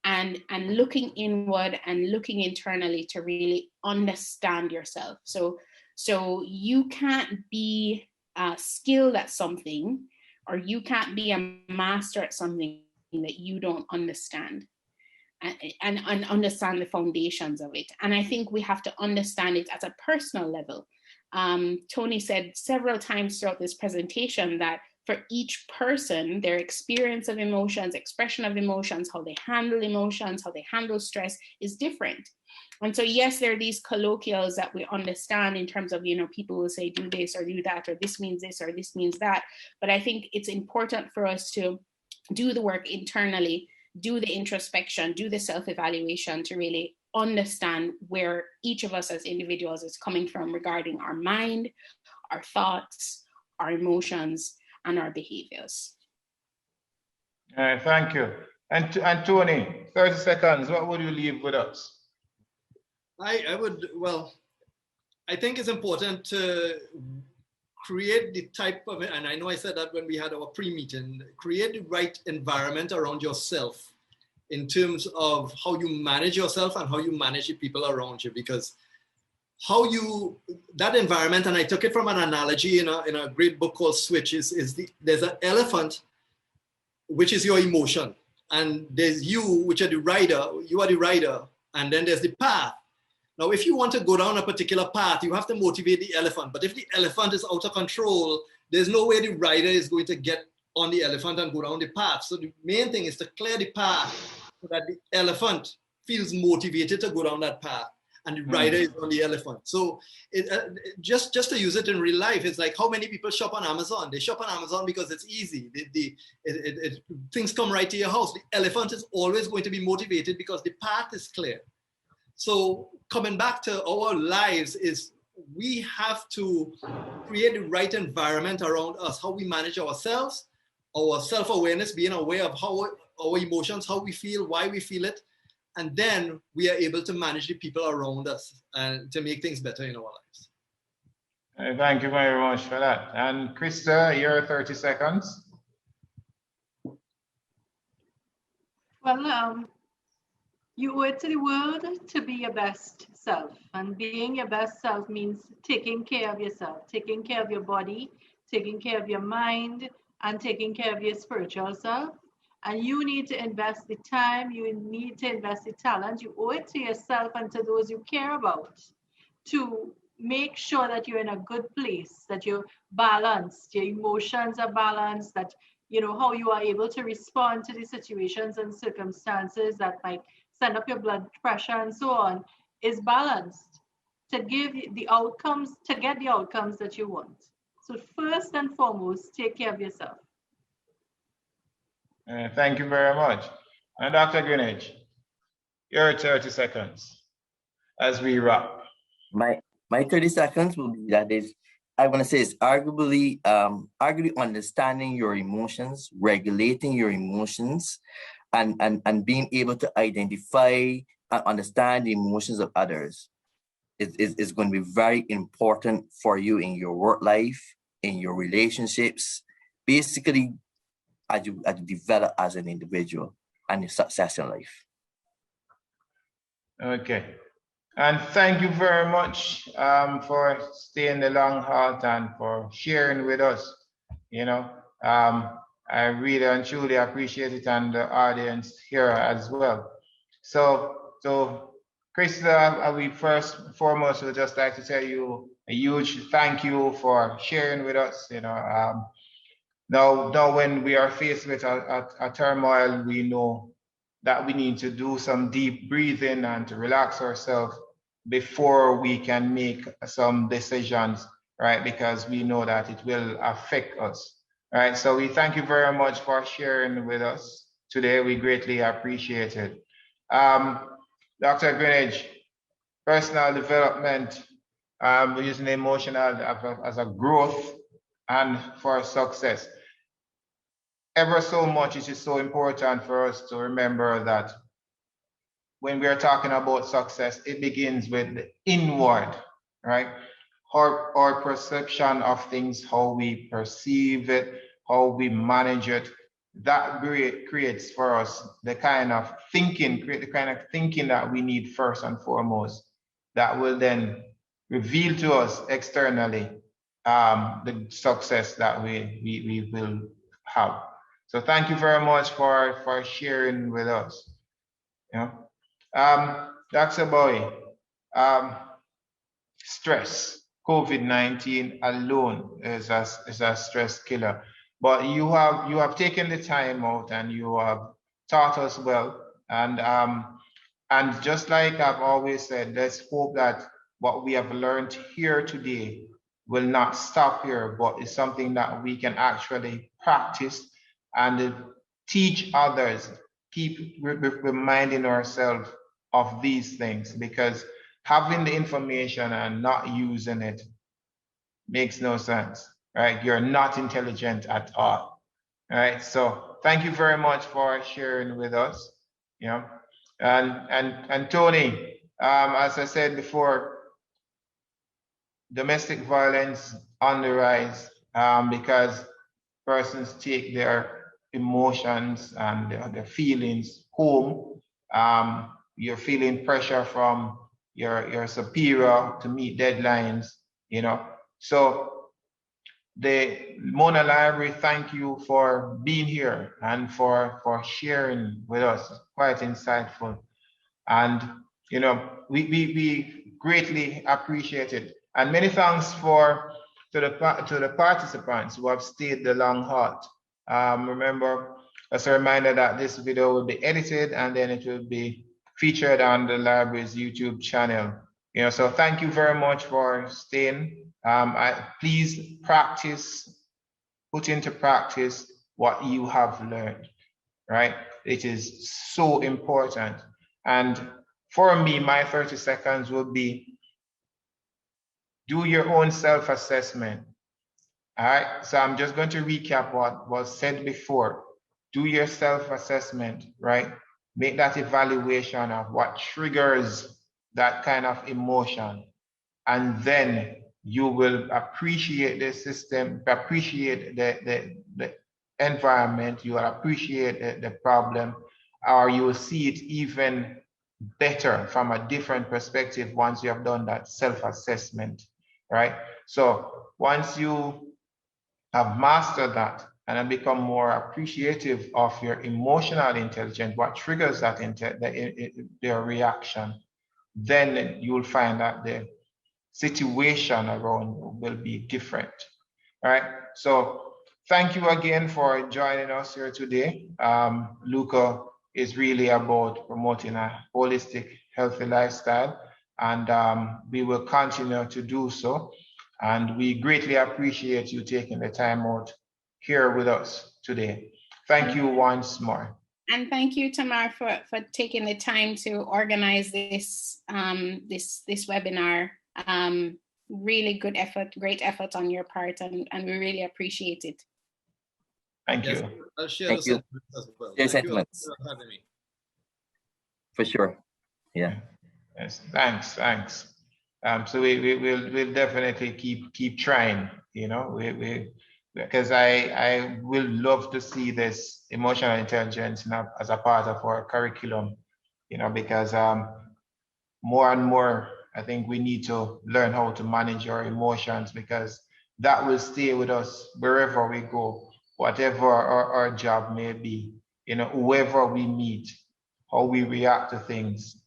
and looking inward and looking internally to really understand yourself. So you can't be skilled at something, or you can't be a master at something that you don't understand and understand the foundations of it. And I think we have to understand it at a personal level. Tony said several times throughout this presentation that for each person, their experience of emotions, expression of emotions, how they handle stress is different. And so, yes, there are these colloquials that we understand in terms of, people will say, do this or do that, or this means this or this means that. But I think it's important for us to do the work internally, do the introspection, do the self-evaluation to really understand where each of us as individuals is coming from regarding our mind, our thoughts, our emotions, and our behaviors. Thank you. And Tony, 30 seconds, what would you leave with us? I think it's important to create the type of, and I know I said that when we had our pre-meeting, create the right environment around yourself in terms of how you manage yourself and how you manage the people around you, because that environment, and I took it from an analogy in a great book called Switch, there's an elephant, which is your emotion, and there's you, which are the rider, and then there's the path. Now, if you want to go down a particular path, you have to motivate the elephant, but if the elephant is out of control, there's no way the rider is going to get on the elephant and go down the path. So the main thing is to clear the path so that the elephant feels motivated to go down that path, and the rider is on the elephant. So just to use it in real life, it's like how many people shop on Amazon? They shop on Amazon because it's easy. Things come right to your house. The elephant is always going to be motivated because the path is clear. So coming back to our lives is we have to create the right environment around us, how we manage ourselves, our self-awareness, being aware of how our emotions, how we feel, why we feel it. And then we are able to manage the people around us and to make things better in our lives. Thank you very much for that. And Christa, your 30 seconds. Well, you owe it to the world to be your best self. And being your best self means taking care of yourself, taking care of your body, taking care of your mind, and taking care of your spiritual self. And you need to invest the time, you need to invest the talent. You owe it to yourself and to those you care about to, make sure that you're in a good place, that you're balanced, your emotions are balanced, that you know how you are able to respond to the situations and circumstances that might send up your blood pressure and so on is balanced to give the outcomes, to get the outcomes that you want. So first and foremost, take care of yourself. Thank you very much. And Dr. Greenidge, your 30 seconds as we wrap. My 30 seconds will be that is, I want to say is arguably understanding your emotions, regulating your emotions, and being able to identify and understand the emotions of others is going to be very important for you in your work life, in your relationships, basically as you develop as an individual and your success in life. Okay. And thank you very much for staying the long haul and for sharing with us. You know, I really and truly appreciate it, and the audience here as well. So Christa, we first and foremost would just like to tell you a huge thank you for sharing with us. You know, now when we are faced with a turmoil, we know that we need to do some deep breathing and to relax ourselves before we can make some decisions, right? Because we know that it will affect us, right? So we thank you very much for sharing with us today. We greatly appreciate it. Dr. Greenidge, personal development, using emotional as a growth and for success. Ever so much, it is so important for us to remember that when we are talking about success, it begins with the inward, right? Our perception of things, how we perceive it, how we manage it, that creates for us the kind of thinking, that we need first and foremost, that will then reveal to us externally the success that we will have. So thank you very much for sharing with us. You know, Dr. Bowie, stress, COVID-19 alone is a stress killer. But you have taken the time out and you have taught us well. And just like I've always said, let's hope that what we have learned here today will not stop here, but is something that we can actually practice and teach others, keep reminding ourselves of these things, because having the information and not using it makes no sense, right? You're not intelligent at all, right? So thank you very much for sharing with us, you know. And Tony, as I said before, domestic violence on the rise because persons take their emotions and their feelings home. You're feeling pressure from your superior to meet deadlines, you know. So the Mona Library, thank you for being here and for sharing with us. Quite insightful. And, you know, we greatly appreciate it. And many thanks to the participants who have stayed the long haul. Remember, as a reminder that this video will be edited and then it will be featured on the library's YouTube channel. You know, so thank you very much for staying. Please put into practice what you have learned, right? It is so important. And for me, my 30 seconds will be, do your own self-assessment. All right, so I'm just going to recap what was said before. Do your self-assessment, right? Make that evaluation of what triggers that kind of emotion. And then you will appreciate the system, appreciate the environment, you will appreciate the problem, or you will see it even better from a different perspective once you have done that self-assessment, right? So once you have mastered that and have become more appreciative of your emotional intelligence, what triggers that their reaction, then you will find that situation around you will be different. All right. So thank you again for joining us here today. LHEWco is really about promoting a holistic, healthy lifestyle, and we will continue to do so. And we greatly appreciate you taking the time out here with us today. Thank you once more. And thank you, Tamar, for taking the time to organize this this webinar. Really good effort, great effort on your part, and we really appreciate it. Thank you. I'll share Thank you. as well. Share Thank you sentiments. for having me. For sure. Yeah. Yes, thanks. So we'll definitely keep trying, you know, because I will love to see this emotional intelligence as a part of our curriculum, you know, because more and more, I think we need to learn how to manage our emotions, because that will stay with us wherever we go, whatever our job may be, you know, whoever we meet, how we react to things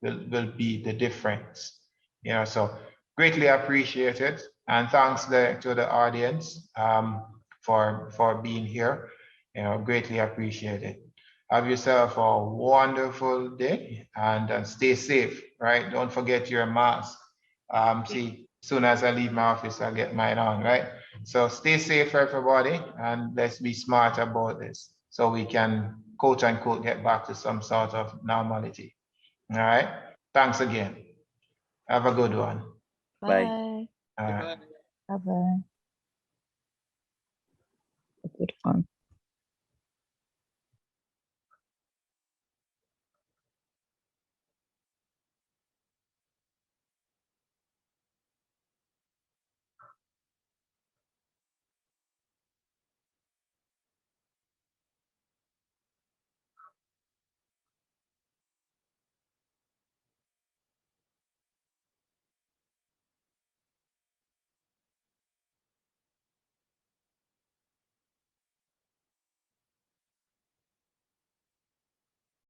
will be the difference, you know. So greatly appreciated, and thanks to the audience for being here, you know, greatly appreciated. Have yourself a wonderful day, and stay safe, right? Don't forget your mask. See, soon as I leave my office, I'll get mine on, right? So stay safe, everybody, and let's be smart about this so we can, quote unquote, get back to some sort of normality. All right. Thanks again. Have a good one. Bye. All right. Bye-bye. A good one.